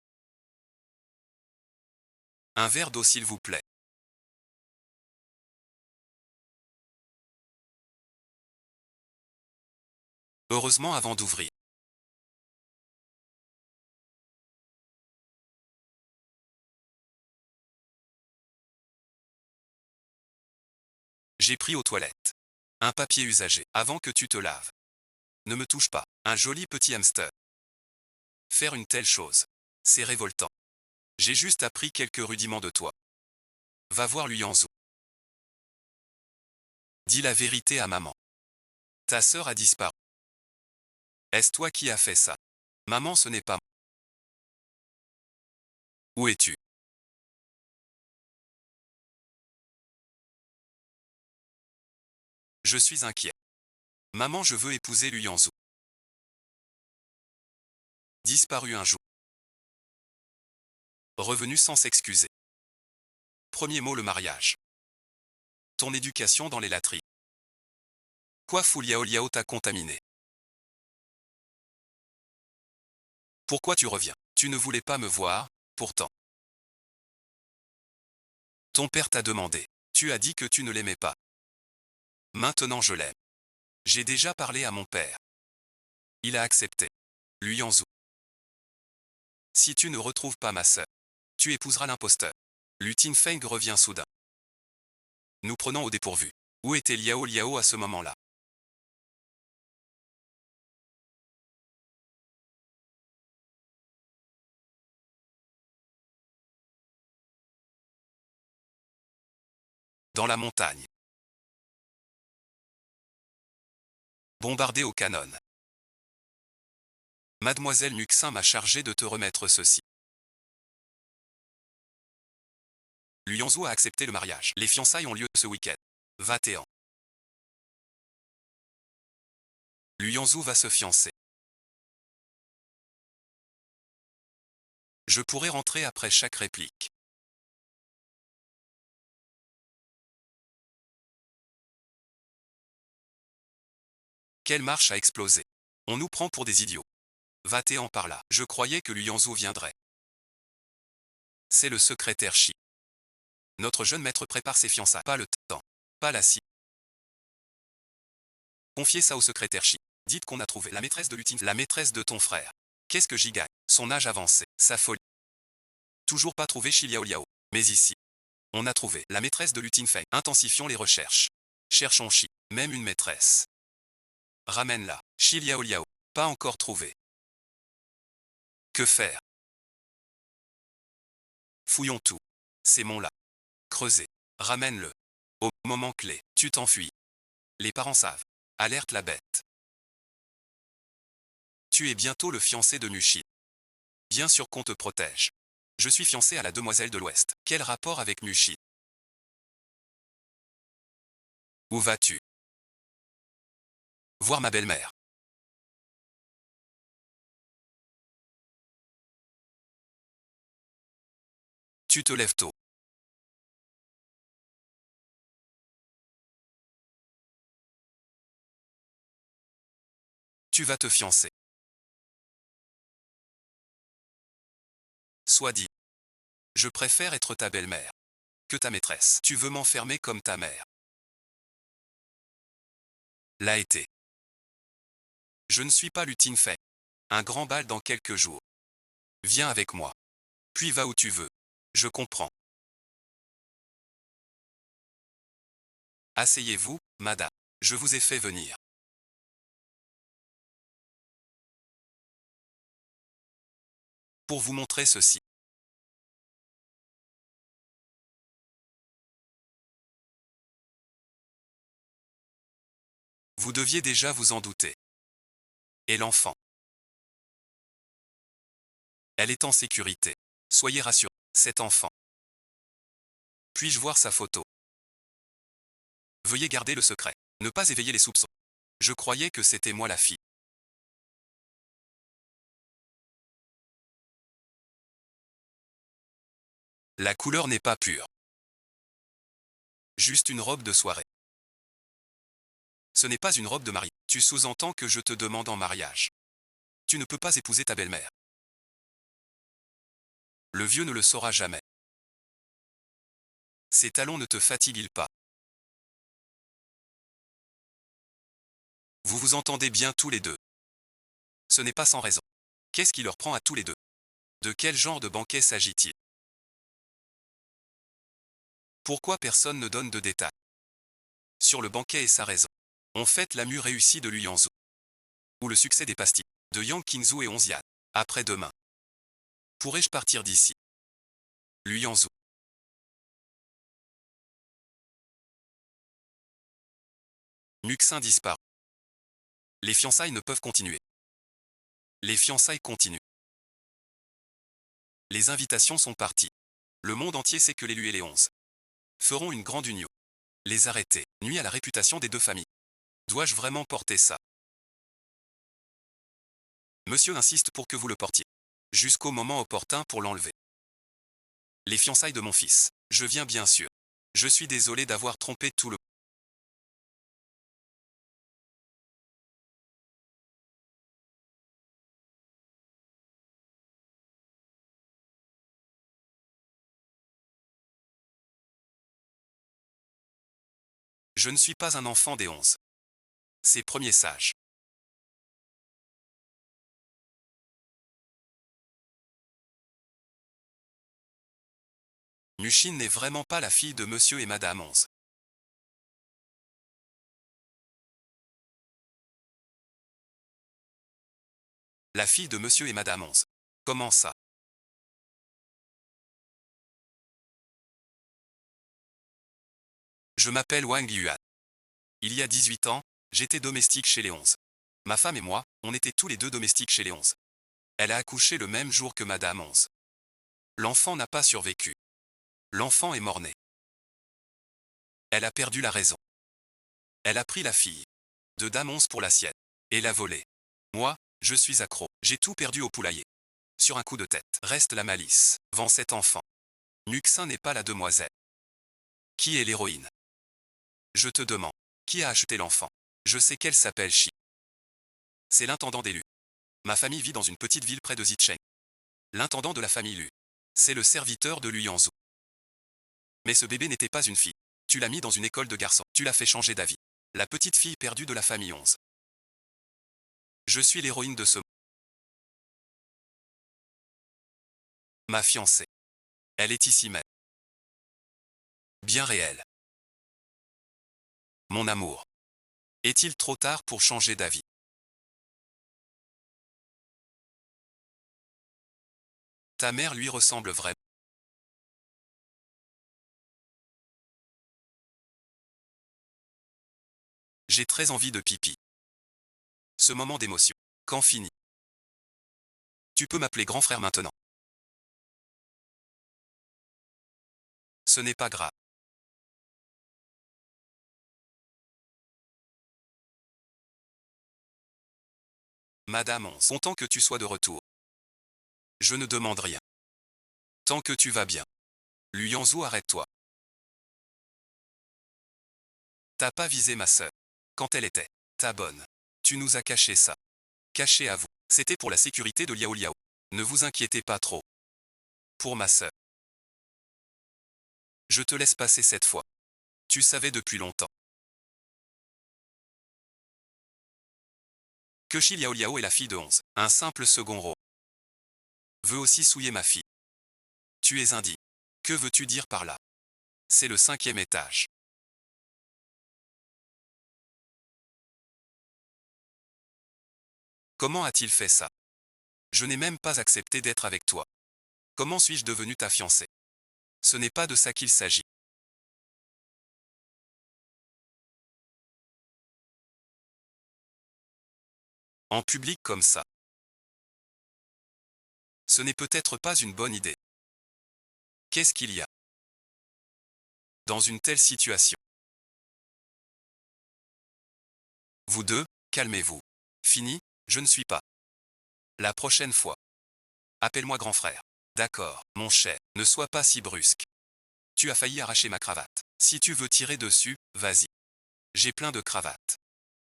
Un verre d'eau s'il vous plaît. Heureusement avant d'ouvrir. J'ai pris aux toilettes. Un papier usagé, avant que tu te laves. Ne me touche pas, un joli petit hamster. Faire une telle chose. C'est révoltant. J'ai juste appris quelques rudiments de toi. Va voir Lu Yanzou. Dis la vérité à maman. Ta sœur a disparu. Est-ce toi qui as fait ça? Maman, ce n'est pas moi. Où es-tu? Je suis inquiet. Maman, je veux épouser Lu Yanzou. Disparu un jour. Revenu sans s'excuser. Premier mot, le mariage. Ton éducation dans les latrines. Quoi, Fu Liao Liao t'a contaminé? Pourquoi tu reviens? Tu ne voulais pas me voir, pourtant. Ton père t'a demandé. Tu as dit que tu ne l'aimais pas. Maintenant je l'aime. J'ai déjà parlé à mon père. Il a accepté. Lu Yanzou. Si tu ne retrouves pas ma sœur, tu épouseras l'imposteur. Lu Tinfeng revient soudain. Nous prenons au dépourvu. Où était Liao Liao à ce moment-là? Dans la montagne. Bombardé au canon. Mademoiselle Muxin m'a chargé de te remettre ceci. Luyanzhou a accepté le mariage. Les fiançailles ont lieu ce week-end. 21. Luyanzhou va se fiancer. Je pourrais rentrer après chaque réplique. Quelle marche a explosé. On nous prend pour des idiots. Va-t'en par là. Je croyais que Luyanzhou viendrait. C'est le secrétaire Chi. Notre jeune maître prépare ses fiançailles. Pas le temps. Pas la scie. Confiez ça au secrétaire Chi. Dites qu'on a trouvé la maîtresse de Lutine. La maîtresse de ton frère. Qu'est-ce que j'y gagne? Son âge avancé. Sa folie. Toujours pas trouvé Chi Liao Liao. Mais ici. On a trouvé la maîtresse de Lutine Feng. Intensifions les recherches. Cherchons Chi. Même une maîtresse. Ramène-la. Chi Liao Liao. Pas encore trouvé. Que faire? Fouillons tout. Ces monts-là. Creusez. Ramène-le. Au moment clé, tu t'enfuis. Les parents savent. Alerte la bête. Tu es bientôt le fiancé de Nushi. Bien sûr qu'on te protège. Je suis fiancé à la demoiselle de l'Ouest. Quel rapport avec Nushi? Où vas-tu? Voir ma belle-mère. Tu te lèves tôt. Tu vas te fiancer. Sois dit. Je préfère être ta belle-mère que ta maîtresse. Tu veux m'enfermer comme ta mère. L'a été. Je ne suis pas Lutine Feng. Un grand bal dans quelques jours. Viens avec moi. Puis va où tu veux. Je comprends. Asseyez-vous, madame. Je vous ai fait venir. Pour vous montrer ceci. Vous deviez déjà vous en douter. Et l'enfant? Elle est en sécurité. Soyez rassurés. Cet enfant. Puis-je voir sa photo? Veuillez garder le secret. Ne pas éveiller les soupçons. Je croyais que c'était moi la fille. La couleur n'est pas pure. Juste une robe de soirée. Ce n'est pas une robe de mariée. Tu sous-entends que je te demande en mariage. Tu ne peux pas épouser ta belle-mère. Le vieux ne le saura jamais. Ces talons ne te fatiguent-ils pas? Vous vous entendez bien tous les deux. Ce n'est pas sans raison. Qu'est-ce qui leur prend à tous les deux? De quel genre de banquet s'agit-il? Pourquoi personne ne donne de détails? Sur le banquet et sa raison. On fête la mue réussie de Luyanzhou. Ou le succès des pastilles. De Yang Qingzhou et Onzian. Après-demain. Pourrais-je partir d'ici? Luyanzhou. Muxin disparaît. Les fiançailles ne peuvent continuer. Les fiançailles continuent. Les invitations sont parties. Le monde entier sait que l'élu et les 11 feront une grande union. Les arrêter nuit à la réputation des deux familles. Dois-je vraiment porter ça? Monsieur insiste pour que vous le portiez. Jusqu'au moment opportun pour l'enlever. Les fiançailles de mon fils. Je viens bien sûr. Je suis désolé d'avoir trompé tout le... Je ne suis pas un enfant des 11. Ces premiers sages. Mushin n'est vraiment pas la fille de monsieur et madame 11. La fille de monsieur et madame 11. Comment ça? Je m'appelle Wang Yuan. Il y a 18 ans, j'étais domestique chez les 11. Ma femme et moi, on était tous les deux domestiques chez les 11. Elle a accouché le même jour que Madame 11. L'enfant n'a pas survécu. L'enfant est mort-né. Elle a perdu la raison. Elle a pris la fille de Dame 11 pour la sienne et l'a volée. Moi, je suis accro. J'ai tout perdu au poulailler. Sur un coup de tête, reste la malice. Vends cet enfant. Muxin n'est pas la demoiselle. Qui est l'héroïne? Je te demande. Qui a acheté l'enfant? Je sais qu'elle s'appelle Chi. C'est l'intendant des Lu. Ma famille vit dans une petite ville près de Zicheng. L'intendant de la famille Lu. C'est le serviteur de Lu Yanzhou. Mais ce bébé n'était pas une fille. Tu l'as mis dans une école de garçons. Tu l'as fait changer d'avis. La petite fille perdue de la famille 11. Je suis l'héroïne de ce. Ma fiancée. Elle est ici même. Bien réelle. Mon amour. Est-il trop tard pour changer d'avis? Ta mère lui ressemble vraiment. J'ai très envie de pipi. Ce moment d'émotion. Quand fini? Tu peux m'appeler grand frère maintenant. Ce n'est pas grave. Madame 11. Content que tu sois de retour. Je ne demande rien. Tant que tu vas bien. Lu Yanzhou, arrête-toi. T'as pas visé ma sœur. Quand elle était ta bonne. Tu nous as caché ça. Caché à vous. C'était pour la sécurité de Liao Liao. Ne vous inquiétez pas trop. Pour ma sœur. Je te laisse passer cette fois. Tu savais depuis longtemps. Que Shi Liao Liao est la fille de 11. Un simple second rôle. Veut aussi souiller ma fille. Tu es indigne. Que veux-tu dire par là? C'est le 5e étage. Comment a-t-il fait ça? Je n'ai même pas accepté d'être avec toi. Comment suis-je devenu ta fiancée? Ce n'est pas de ça qu'il s'agit. En public comme ça. Ce n'est peut-être pas une bonne idée. Qu'est-ce qu'il y a dans une telle situation? Vous deux, calmez-vous. Fini, je ne suis pas. La prochaine fois. Appelle-moi grand frère. D'accord, mon cher, ne sois pas si brusque. Tu as failli arracher ma cravate. Si tu veux tirer dessus, vas-y. J'ai plein de cravates.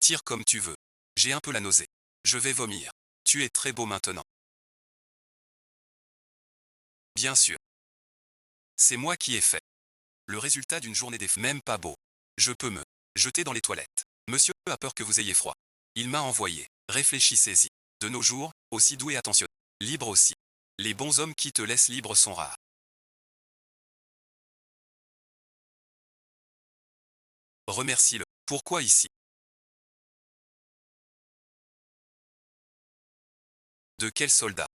Tire comme tu veux. J'ai un peu la nausée. Je vais vomir. Tu es très beau maintenant. Bien sûr. C'est moi qui ai fait. Le résultat d'une journée des même pas beau. Je peux me jeter dans les toilettes. Monsieur a peur que vous ayez froid. Il m'a envoyé. Réfléchissez-y. De nos jours, aussi doux et attentionné. Libre aussi. Les bons hommes qui te laissent libre sont rares. Remercie-le. Pourquoi ici? De quel soldat?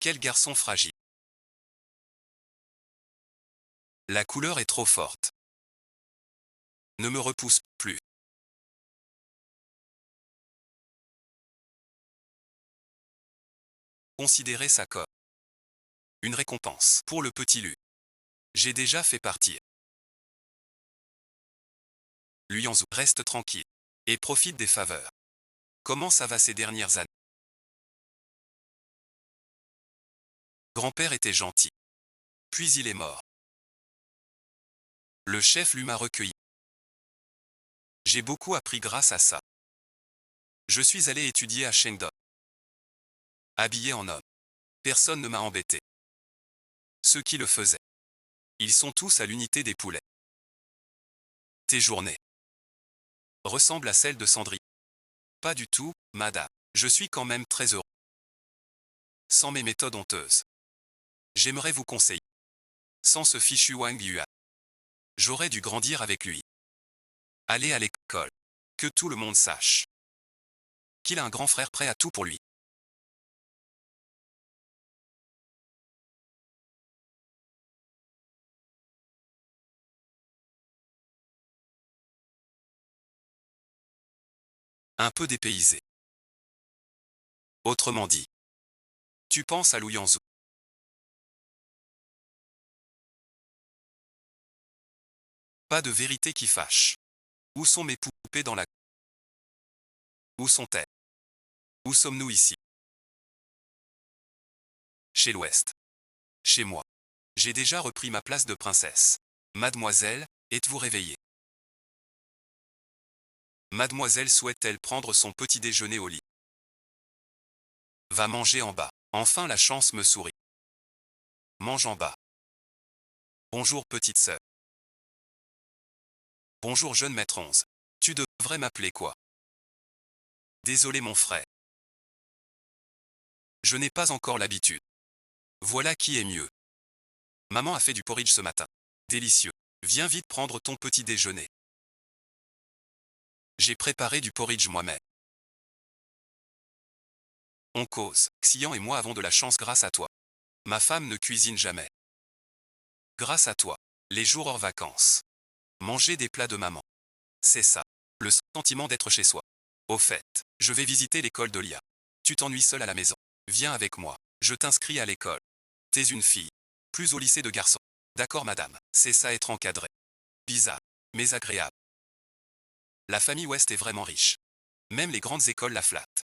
Quel garçon fragile? La couleur est trop forte. Ne me repousse plus. Considérez ça comme une récompense pour le petit Lu. J'ai déjà fait partir. Lu Yanzhou, reste tranquille et profite des faveurs. Comment ça va ces dernières années? Grand-père était gentil. Puis il est mort. Le chef Lu m'a recueilli. J'ai beaucoup appris grâce à ça. Je suis allé étudier à Shengdong. Habillé en homme. Personne ne m'a embêté. Ceux qui le faisaient. Ils sont tous à l'unité des poulets. Tes journées ressemblent à celles de Cendrillon. Pas du tout, madame. Je suis quand même très heureux. Sans mes méthodes honteuses. J'aimerais vous conseiller. Sans ce fichu Wang Yuan. J'aurais dû grandir avec lui. Aller à l'école. Que tout le monde sache qu'il a un grand frère prêt à tout pour lui. Un peu dépaysé. Autrement dit, tu penses à Luyanzou. Pas de vérité qui fâche. Où sont mes poupées dans la... Où sont-elles? Où sommes-nous ici? Chez l'Ouest. Chez moi. J'ai déjà repris ma place de princesse. Mademoiselle, êtes-vous réveillée? Mademoiselle souhaite-t-elle prendre son petit déjeuner au lit? Va manger en bas. Enfin la chance me sourit. Mange en bas. Bonjour petite sœur. Bonjour jeune maître 11. Tu devrais m'appeler quoi? Désolé mon frère. Je n'ai pas encore l'habitude. Voilà qui est mieux. Maman a fait du porridge ce matin. Délicieux. Viens vite prendre ton petit déjeuner. J'ai préparé du porridge moi-même. On cause. Xian et moi avons de la chance grâce à toi. Ma femme ne cuisine jamais. Grâce à toi. Les jours hors vacances. Manger des plats de maman. C'est ça. Le sentiment d'être chez soi. Au fait, je vais visiter l'école de Lia. Tu t'ennuies seule à la maison. Viens avec moi. Je t'inscris à l'école. T'es une fille. Plus au lycée de garçons. D'accord madame. C'est ça être encadré. Bizarre. Mais agréable. La famille West est vraiment riche. Même les grandes écoles la flattent.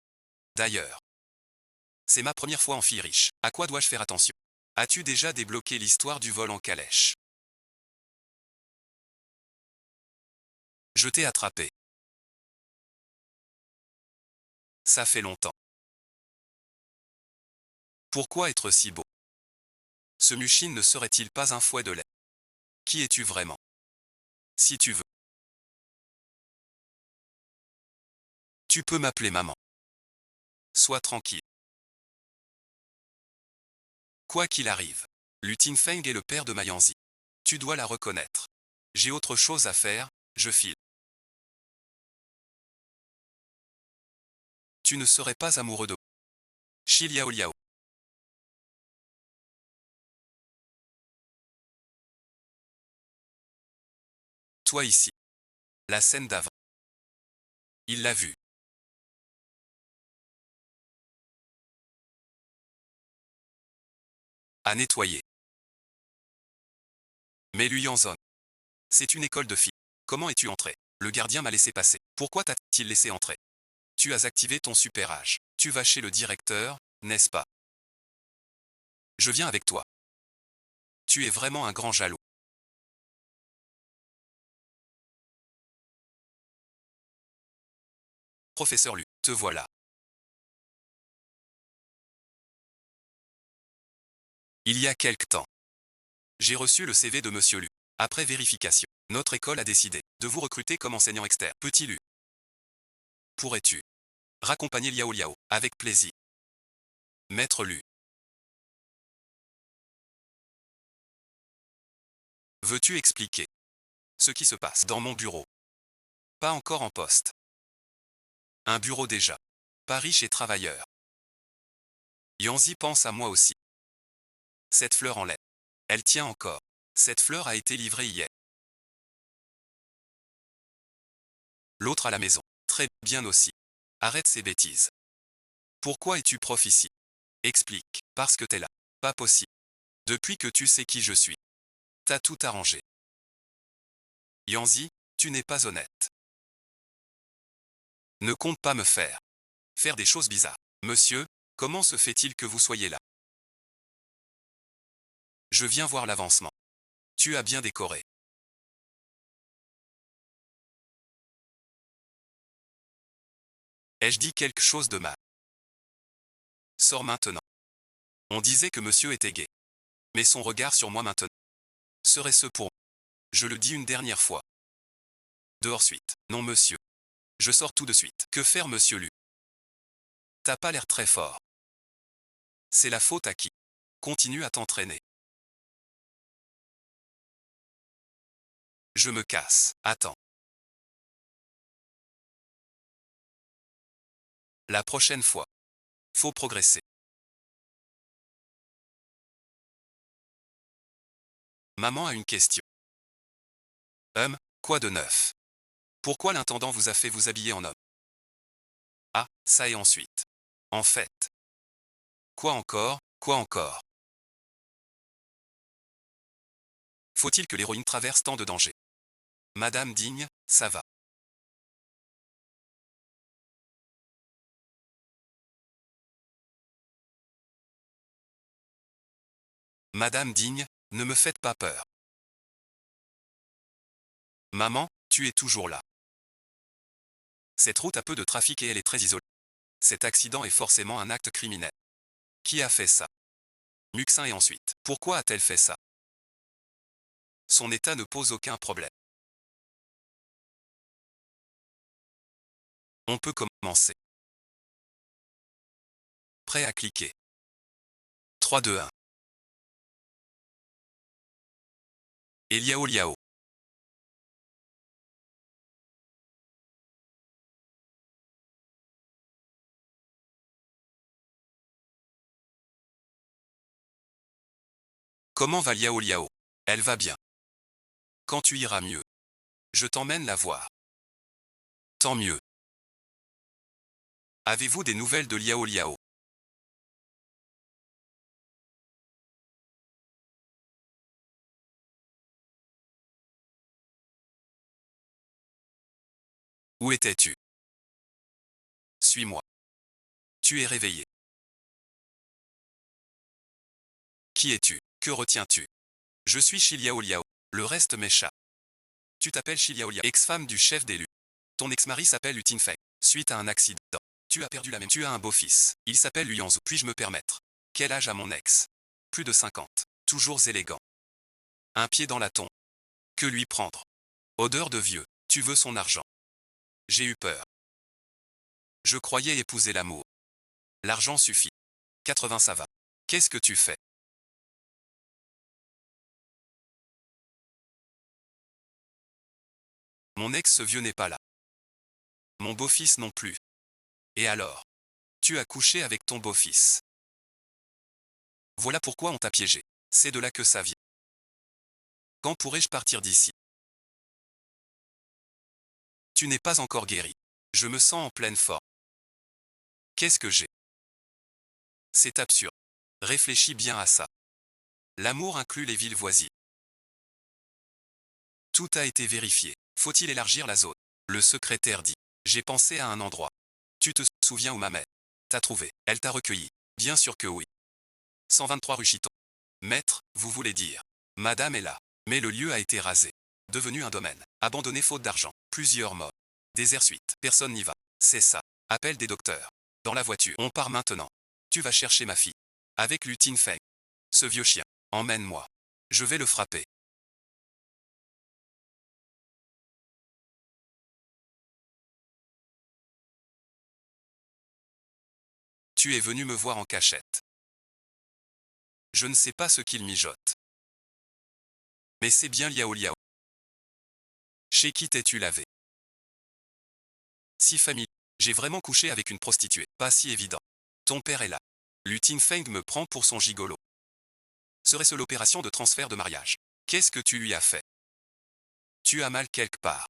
D'ailleurs, c'est ma première fois en fille riche. À quoi dois-je faire attention? As-tu déjà débloqué l'histoire du vol en calèche? Je t'ai attrapé. Ça fait longtemps. Pourquoi être si beau? Ce Mushin ne serait-il pas un fouet de lait? Qui es-tu vraiment? Si tu veux. Tu peux m'appeler maman. Sois tranquille. Quoi qu'il arrive, Lu Tingfeng est le père de Ma Yanzi. Tu dois la reconnaître. J'ai autre chose à faire, je file. Tu ne serais pas amoureux de Shi Liao Liao. Toi ici. La scène d'avant. Il l'a vu. À nettoyer. Mais Lu Yanzon. C'est une école de filles. Comment es-tu entré? Le gardien m'a laissé passer. Pourquoi t'a-t-il laissé entrer? Tu as activé ton super âge. Tu vas chez le directeur, n'est-ce pas? Je viens avec toi. Tu es vraiment un grand jaloux. Professeur Lu, te voilà. Il y a quelque temps. J'ai reçu le CV de Monsieur Lu. Après vérification, notre école a décidé de vous recruter comme enseignant externe. Petit Lu. Pourrais-tu raccompagner Liao Liao? Avec plaisir. Maître Lu. Veux-tu expliquer ce qui se passe dans mon bureau? Pas encore en poste. Un bureau déjà. Pas riche et travailleur. Yanzi pense à moi aussi. Cette fleur en lait. Elle tient encore. Cette fleur a été livrée hier. L'autre à la maison. Très bien aussi. Arrête ces bêtises. Pourquoi es-tu prof ici? Explique. Parce que t'es là. Pas possible. Depuis que tu sais qui je suis. T'as tout arrangé. Yanzi, tu n'es pas honnête. Ne compte pas me faire des choses bizarres. Monsieur, comment se fait-il que vous soyez là? Je viens voir l'avancement. Tu as bien décoré. Ai-je dit quelque chose de mal? Sors maintenant. On disait que monsieur était gai. Mais son regard sur moi maintenant. Serait-ce pour moi? Je le dis une dernière fois. Dehors suite. Non monsieur. Je sors tout de suite. Que faire monsieur Lu? T'as pas l'air très fort. C'est la faute à qui? Continue à t'entraîner. Je me casse. Attends. La prochaine fois. Faut progresser. Maman a une question. Quoi de neuf? Pourquoi l'intendant vous a fait vous habiller en homme? Ah, ça et ensuite. En fait. Quoi encore, quoi encore? Faut-il que l'héroïne traverse tant de dangers? Madame Digne, ça va. Madame Digne, ne me faites pas peur. Maman, tu es toujours là. Cette route a peu de trafic et elle est très isolée. Cet accident est forcément un acte criminel. Qui a fait ça? Muxin et ensuite. Pourquoi a-t-elle fait ça? Son état ne pose aucun problème. On peut commencer. Prêt à cliquer. 3, 2, 1. Et liao liao. Comment va liao liao? Elle va bien. Quand tu iras mieux, je t'emmène la voir. Tant mieux. Avez-vous des nouvelles de liao liao? Où étais-tu? Suis-moi. Tu es réveillé. Qui es-tu? Que retiens-tu? Je suis Shi Liao Liao. Le reste m'échappe. Tu t'appelles Shi Liao Liao, ex-femme du chef d'élu. Ton ex-mari s'appelle Lu Tinfei. Suite à un accident, tu as perdu la même. Tu as un beau-fils. Il s'appelle Lu Yanzhou. Puis-je me permettre? Quel âge a mon ex? Plus de 50. Toujours élégant. Un pied dans la tombe. Que lui prendre? Odeur de vieux. Tu veux son argent. J'ai eu peur. Je croyais épouser l'amour. L'argent suffit. 80 ça va. Qu'est-ce que tu fais? Mon ex ce vieux n'est pas là. Mon beau-fils non plus. Et alors? Tu as couché avec ton beau-fils. Voilà pourquoi on t'a piégé. C'est de là que ça vient. Quand pourrais-je partir d'ici? Tu n'es pas encore guéri. Je me sens en pleine forme. Qu'est-ce que j'ai? C'est absurde. Réfléchis bien à ça. L'amour inclut les villes voisines. Tout a été vérifié. Faut-il élargir la zone? Le secrétaire dit. J'ai pensé à un endroit. Tu te souviens où ma mère t'a trouvé? Elle t'a recueilli. Bien sûr que oui. 123 rue Chiton. Maître, vous voulez dire. Madame est là. Mais le lieu a été rasé. Devenu un domaine. Abandonné faute d'argent. Plusieurs morts. Désert suite. Personne n'y va. C'est ça. Appelle des docteurs. Dans la voiture. On part maintenant. Tu vas chercher ma fille. Avec Lu Tinfei. Ce vieux chien. Emmène-moi. Je vais le frapper. Tu es venu me voir en cachette. Je ne sais pas ce qu'il mijote. Mais c'est bien Liao Liao. Chez qui t'es-tu lavé? Si famille. J'ai vraiment couché avec une prostituée. Pas si évident. Ton père est là. Lu Tinfeng me prend pour son gigolo. Serait-ce l'opération de transfert de mariage? Qu'est-ce que tu lui as fait? Tu as mal quelque part.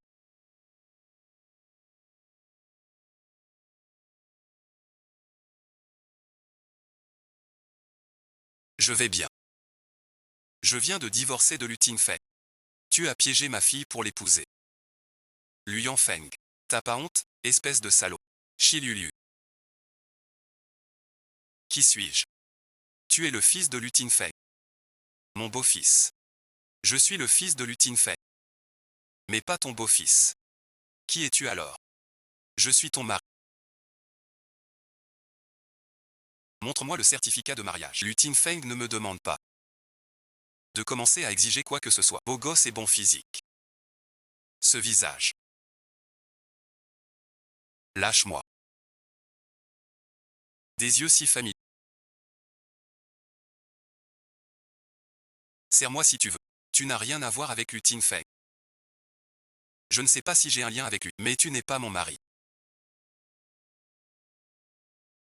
Je vais bien. Je viens de divorcer de Lu Tinfeng. Tu as piégé ma fille pour l'épouser. Lu Yanfeng. T'as pas honte, espèce de salaud. Shi Lulu. Qui suis-je? Tu es le fils de Lu Tinfeng. Mon beau-fils. Je suis le fils de Lu Tinfeng. Mais pas ton beau-fils. Qui es-tu alors? Je suis ton mari. Montre-moi le certificat de mariage. Lu Tinfeng ne me demande pas de commencer à exiger quoi que ce soit. Beau gosse et bon physique. Ce visage. Lâche-moi. Des yeux si familiers. Serre-moi si tu veux. Tu n'as rien à voir avec Lu Tinfeng. Je ne sais pas si j'ai un lien avec lui, mais tu n'es pas mon mari.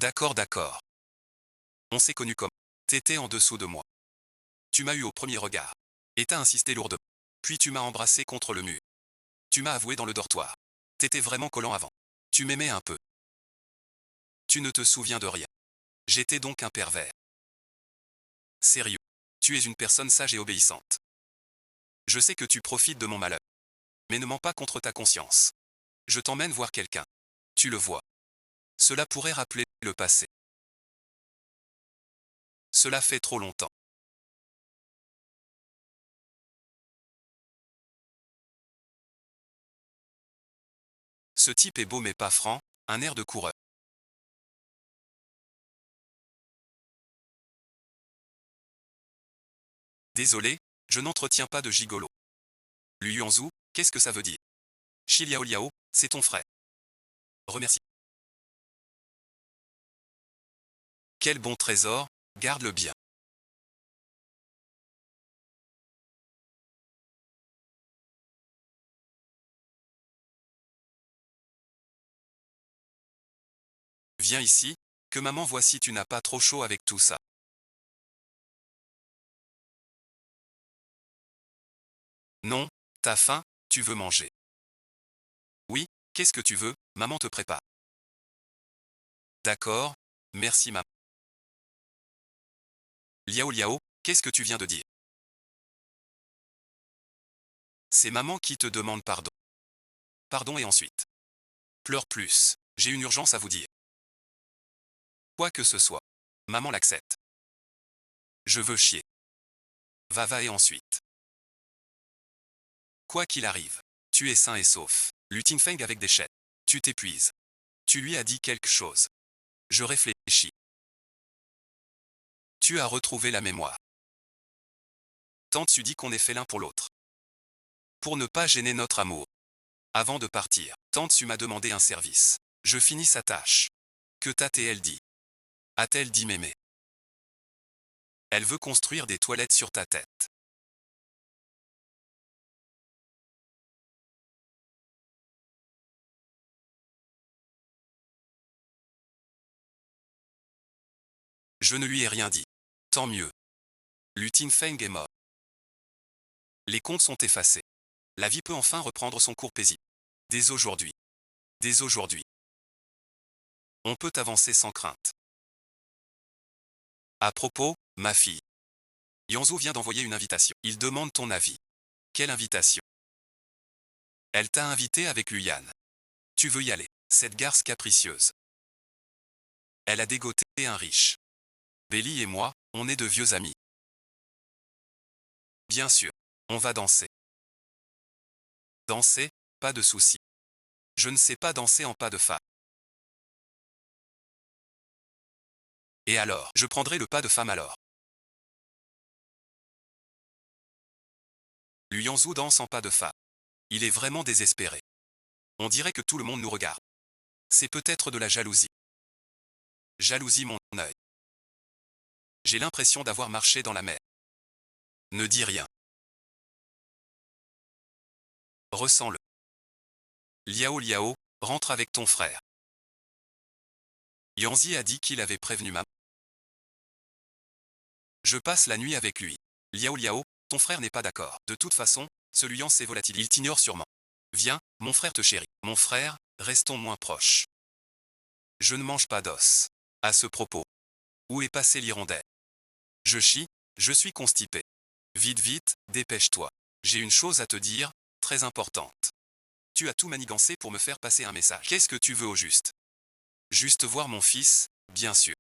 D'accord, d'accord. On s'est connus comme. T'étais en dessous de moi. Tu m'as eu au premier regard. Et t'as insisté lourdement. Puis tu m'as embrassé contre le mur. Tu m'as avoué dans le dortoir. T'étais vraiment collant avant. Tu m'aimais un peu. Tu ne te souviens de rien. J'étais donc un pervers. Sérieux. Tu es une personne sage et obéissante. Je sais que tu profites de mon malheur. Mais ne mens pas contre ta conscience. Je t'emmène voir quelqu'un. Tu le vois. Cela pourrait rappeler le passé. Cela fait trop longtemps. Ce type est beau mais pas franc, un air de coureur. Désolé, je n'entretiens pas de gigolo. Lu Yuanzhu, qu'est-ce que ça veut dire? Shi Liao Liao, c'est ton frère. Remercie. Quel bon trésor, garde-le bien. Viens ici, que maman voit si tu n'as pas trop chaud avec tout ça. Non, t'as faim, tu veux manger. Oui, qu'est-ce que tu veux, maman te prépare. D'accord, merci maman. Liao Liao, qu'est-ce que tu viens de dire? C'est maman qui te demande pardon. Pardon et ensuite. Pleure plus, j'ai une urgence à vous dire. Quoi que ce soit. Maman l'accepte. Je veux chier. Va et ensuite. Quoi qu'il arrive. Tu es sain et sauf. Lutin Feng avec des chaînes. Tu t'épuises. Tu lui as dit quelque chose. Je réfléchis. Tu as retrouvé la mémoire. Tante Su dit qu'on est fait l'un pour l'autre. Pour ne pas gêner notre amour. Avant de partir, Tante Su m'a demandé un service. Je finis sa tâche. Que t'a-t-elle dit? A-t-elle dit m'aimer? Elle veut construire des toilettes sur ta tête. Je ne lui ai rien dit. Tant mieux. Lutin Feng est mort. Les comptes sont effacés. La vie peut enfin reprendre son cours paisible. Dès aujourd'hui. Dès aujourd'hui. On peut avancer sans crainte. À propos, ma fille. Yanzhou vient d'envoyer une invitation. Il demande ton avis. Quelle invitation? Elle t'a invité avec Luyan. Tu veux y aller. Cette garce capricieuse. Elle a dégoté un riche. Belly et moi, on est de vieux amis. Bien sûr. On va danser. Danser, pas de souci. Je ne sais pas danser en pas de femme. Et alors, je prendrai le pas de femme alors. Luyanzhou danse en pas de femme. Il est vraiment désespéré. On dirait que tout le monde nous regarde. C'est peut-être de la jalousie. Jalousie mon œil. J'ai l'impression d'avoir marché dans la mer. Ne dis rien. Ressens-le. Liao Liao, rentre avec ton frère. Yanzi a dit qu'il avait prévenu maman. Je passe la nuit avec lui. Liao Liao, ton frère n'est pas d'accord. De toute façon, ce Luyan c'est volatile. Il t'ignore sûrement. Viens, mon frère te chérit. Mon frère, restons moins proches. Je ne mange pas d'os. À ce propos. Où est passé l'hirondelle? Je chie, je suis constipé. Vite, dépêche-toi. J'ai une chose à te dire, très importante. Tu as tout manigancé pour me faire passer un message. Qu'est-ce que tu veux au juste? Juste voir mon fils, bien sûr.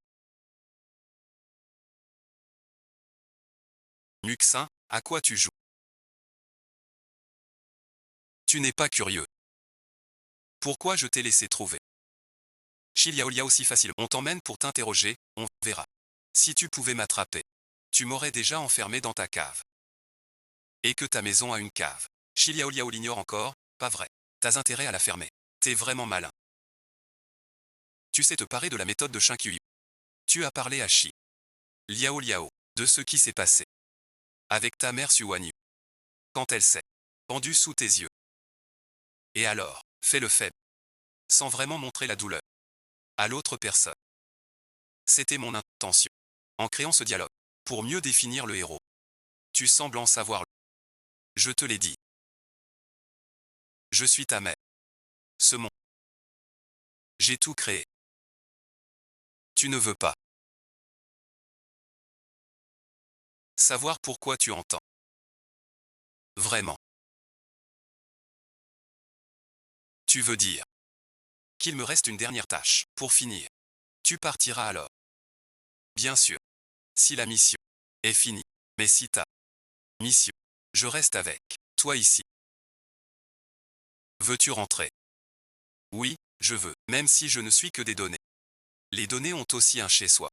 Muxin, à quoi tu joues? Tu n'es pas curieux. Pourquoi je t'ai laissé trouver? Chiliaolia aussi facile. On t'emmène pour t'interroger, on verra. Si tu pouvais m'attraper, tu m'aurais déjà enfermé dans ta cave. Et que ta maison a une cave. Chiliaoliao l'ignore encore, pas vrai. T'as intérêt à la fermer. T'es vraiment malin. Tu sais te parer de la méthode de Shinkyu. Tu as parlé à Shi Liao Liao de ce qui s'est passé avec ta mère Suwanyu. Quand elle s'est pendue sous tes yeux. Et alors, fais le faible. Sans vraiment montrer la douleur. À l'autre personne. C'était mon intention. En créant ce dialogue. Pour mieux définir le héros. Tu sembles en savoir. Je te l'ai dit. Je suis ta mère. Ce monde. J'ai tout créé. Tu ne veux pas savoir pourquoi tu entends. Vraiment. Tu veux dire qu'il me reste une dernière tâche pour finir. Tu partiras alors. Bien sûr. Si la mission est finie. Mais si ta mission, je reste avec toi ici. Veux-tu rentrer? Oui, je veux, même si je ne suis que des données. Les données ont aussi un chez-soi.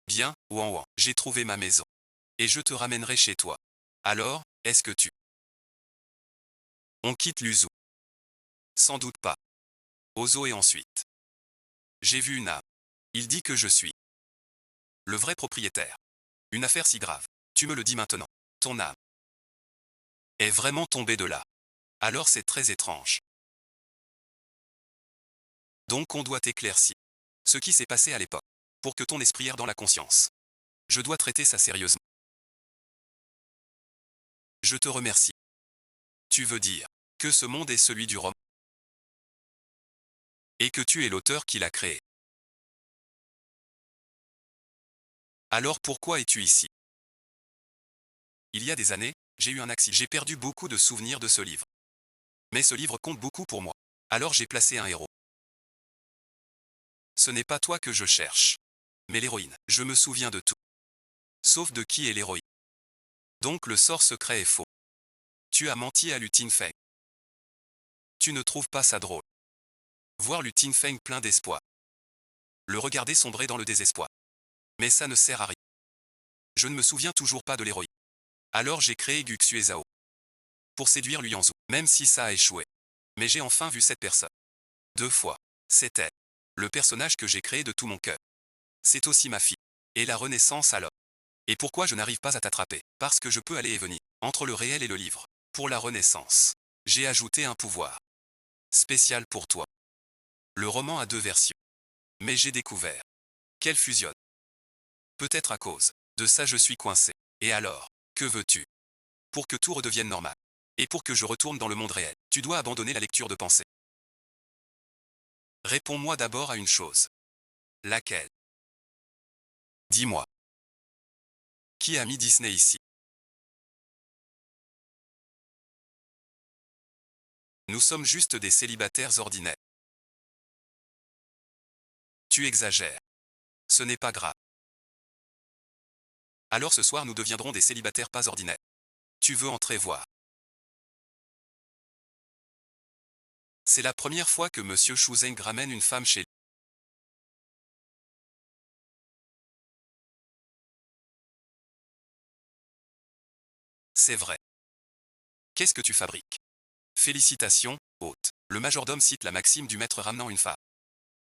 Bien, ouan, j'ai trouvé ma maison. Et je te ramènerai chez toi. Alors, est-ce que tu... On quitte l'Uzu. Sans doute pas. Ozo et ensuite. J'ai vu une âme. Il dit que je suis le vrai propriétaire. Une affaire si grave. Tu me le dis maintenant. Ton âme est vraiment tombée de là. Alors c'est très étrange. Donc on doit éclaircir ce qui s'est passé à l'époque. Pour que ton esprit erre dans la conscience. Je dois traiter ça sérieusement. Je te remercie. Tu veux dire que ce monde est celui du roman. Et que tu es l'auteur qui l'a créé. Alors pourquoi es-tu ici? Il y a des années, j'ai eu un accident. J'ai perdu beaucoup de souvenirs de ce livre. Mais ce livre compte beaucoup pour moi. Alors j'ai placé un héros. Ce n'est pas toi que je cherche. Mais l'héroïne. Je me souviens de tout. Sauf de qui est l'héroïne. Donc le sort secret est faux. Tu as menti à Lutin Feng. Tu ne trouves pas ça drôle? Voir Lutin Feng plein d'espoir. Le regarder sombrer dans le désespoir. Mais ça ne sert à rien. Je ne me souviens toujours pas de l'héroïne. Alors j'ai créé Guxue Zhao. Pour séduire Luyanzou. Même si ça a échoué. Mais j'ai enfin vu cette personne. 2 fois. C'était le personnage que j'ai créé de tout mon cœur. C'est aussi ma fille. Et la renaissance alors. Et pourquoi je n'arrive pas à t'attraper? Parce que je peux aller et venir, entre le réel et le livre. Pour la renaissance, j'ai ajouté un pouvoir spécial pour toi. Le roman a 2 versions. Mais j'ai découvert qu'elle fusionne. Peut-être à cause de ça je suis coincé. Et alors, que veux-tu? Pour que tout redevienne normal. Et pour que je retourne dans le monde réel, tu dois abandonner la lecture de pensée. Réponds-moi d'abord à une chose. Laquelle? Dis-moi. Qui a mis Disney ici? Nous sommes juste des célibataires ordinaires. Tu exagères. Ce n'est pas grave. Alors ce soir nous deviendrons des célibataires pas ordinaires. Tu veux entrer voir? C'est la première fois que Monsieur Shuzeng ramène une femme chez lui. C'est vrai. Qu'est-ce que tu fabriques? Félicitations, hôte. Le majordome cite la maxime du maître ramenant une femme.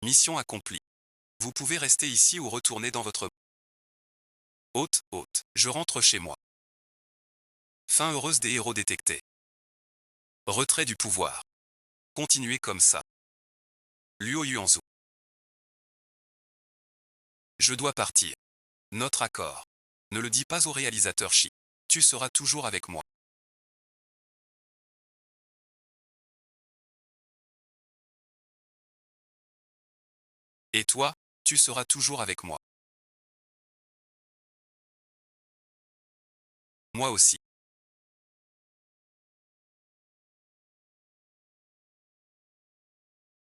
Mission accomplie. Vous pouvez rester ici ou retourner dans votre... Hôte, hôte. Je rentre chez moi. Fin heureuse des héros détectés. Retrait du pouvoir. Continuez comme ça. Luo Yuanzhu. Je dois partir. Notre accord. Ne le dis pas au réalisateur Shi. Tu seras toujours avec moi. Et toi, tu seras toujours avec moi. Moi aussi.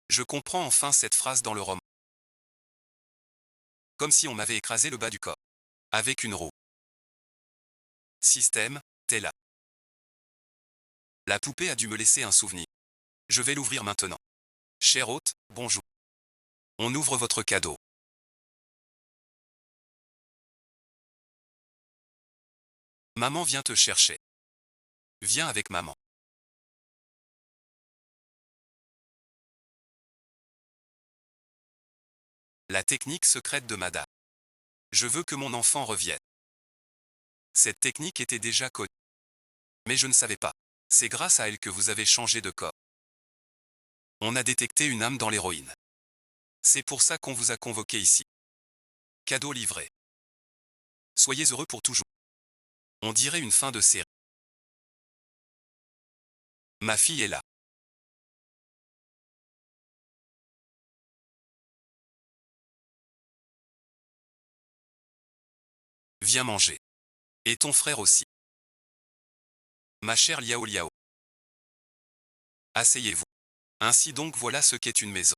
Je comprends enfin cette phrase dans le roman. Comme si on m'avait écrasé le bas du corps. Avec une roue. Système, t'es là. La poupée a dû me laisser un souvenir. Je vais l'ouvrir maintenant. Cher hôte, bonjour. On ouvre votre cadeau. Maman vient te chercher. Viens avec maman. La technique secrète de Madame. Je veux que mon enfant revienne. Cette technique était déjà connue. Mais je ne savais pas. C'est grâce à elle que vous avez changé de corps. On a détecté une âme dans l'héroïne. C'est pour ça qu'on vous a convoqué ici. Cadeau livré. Soyez heureux pour toujours. On dirait une fin de série. Ma fille est là. Viens manger. Et ton frère aussi. Ma chère Liao Liao. Asseyez-vous. Ainsi donc voilà ce qu'est une maison.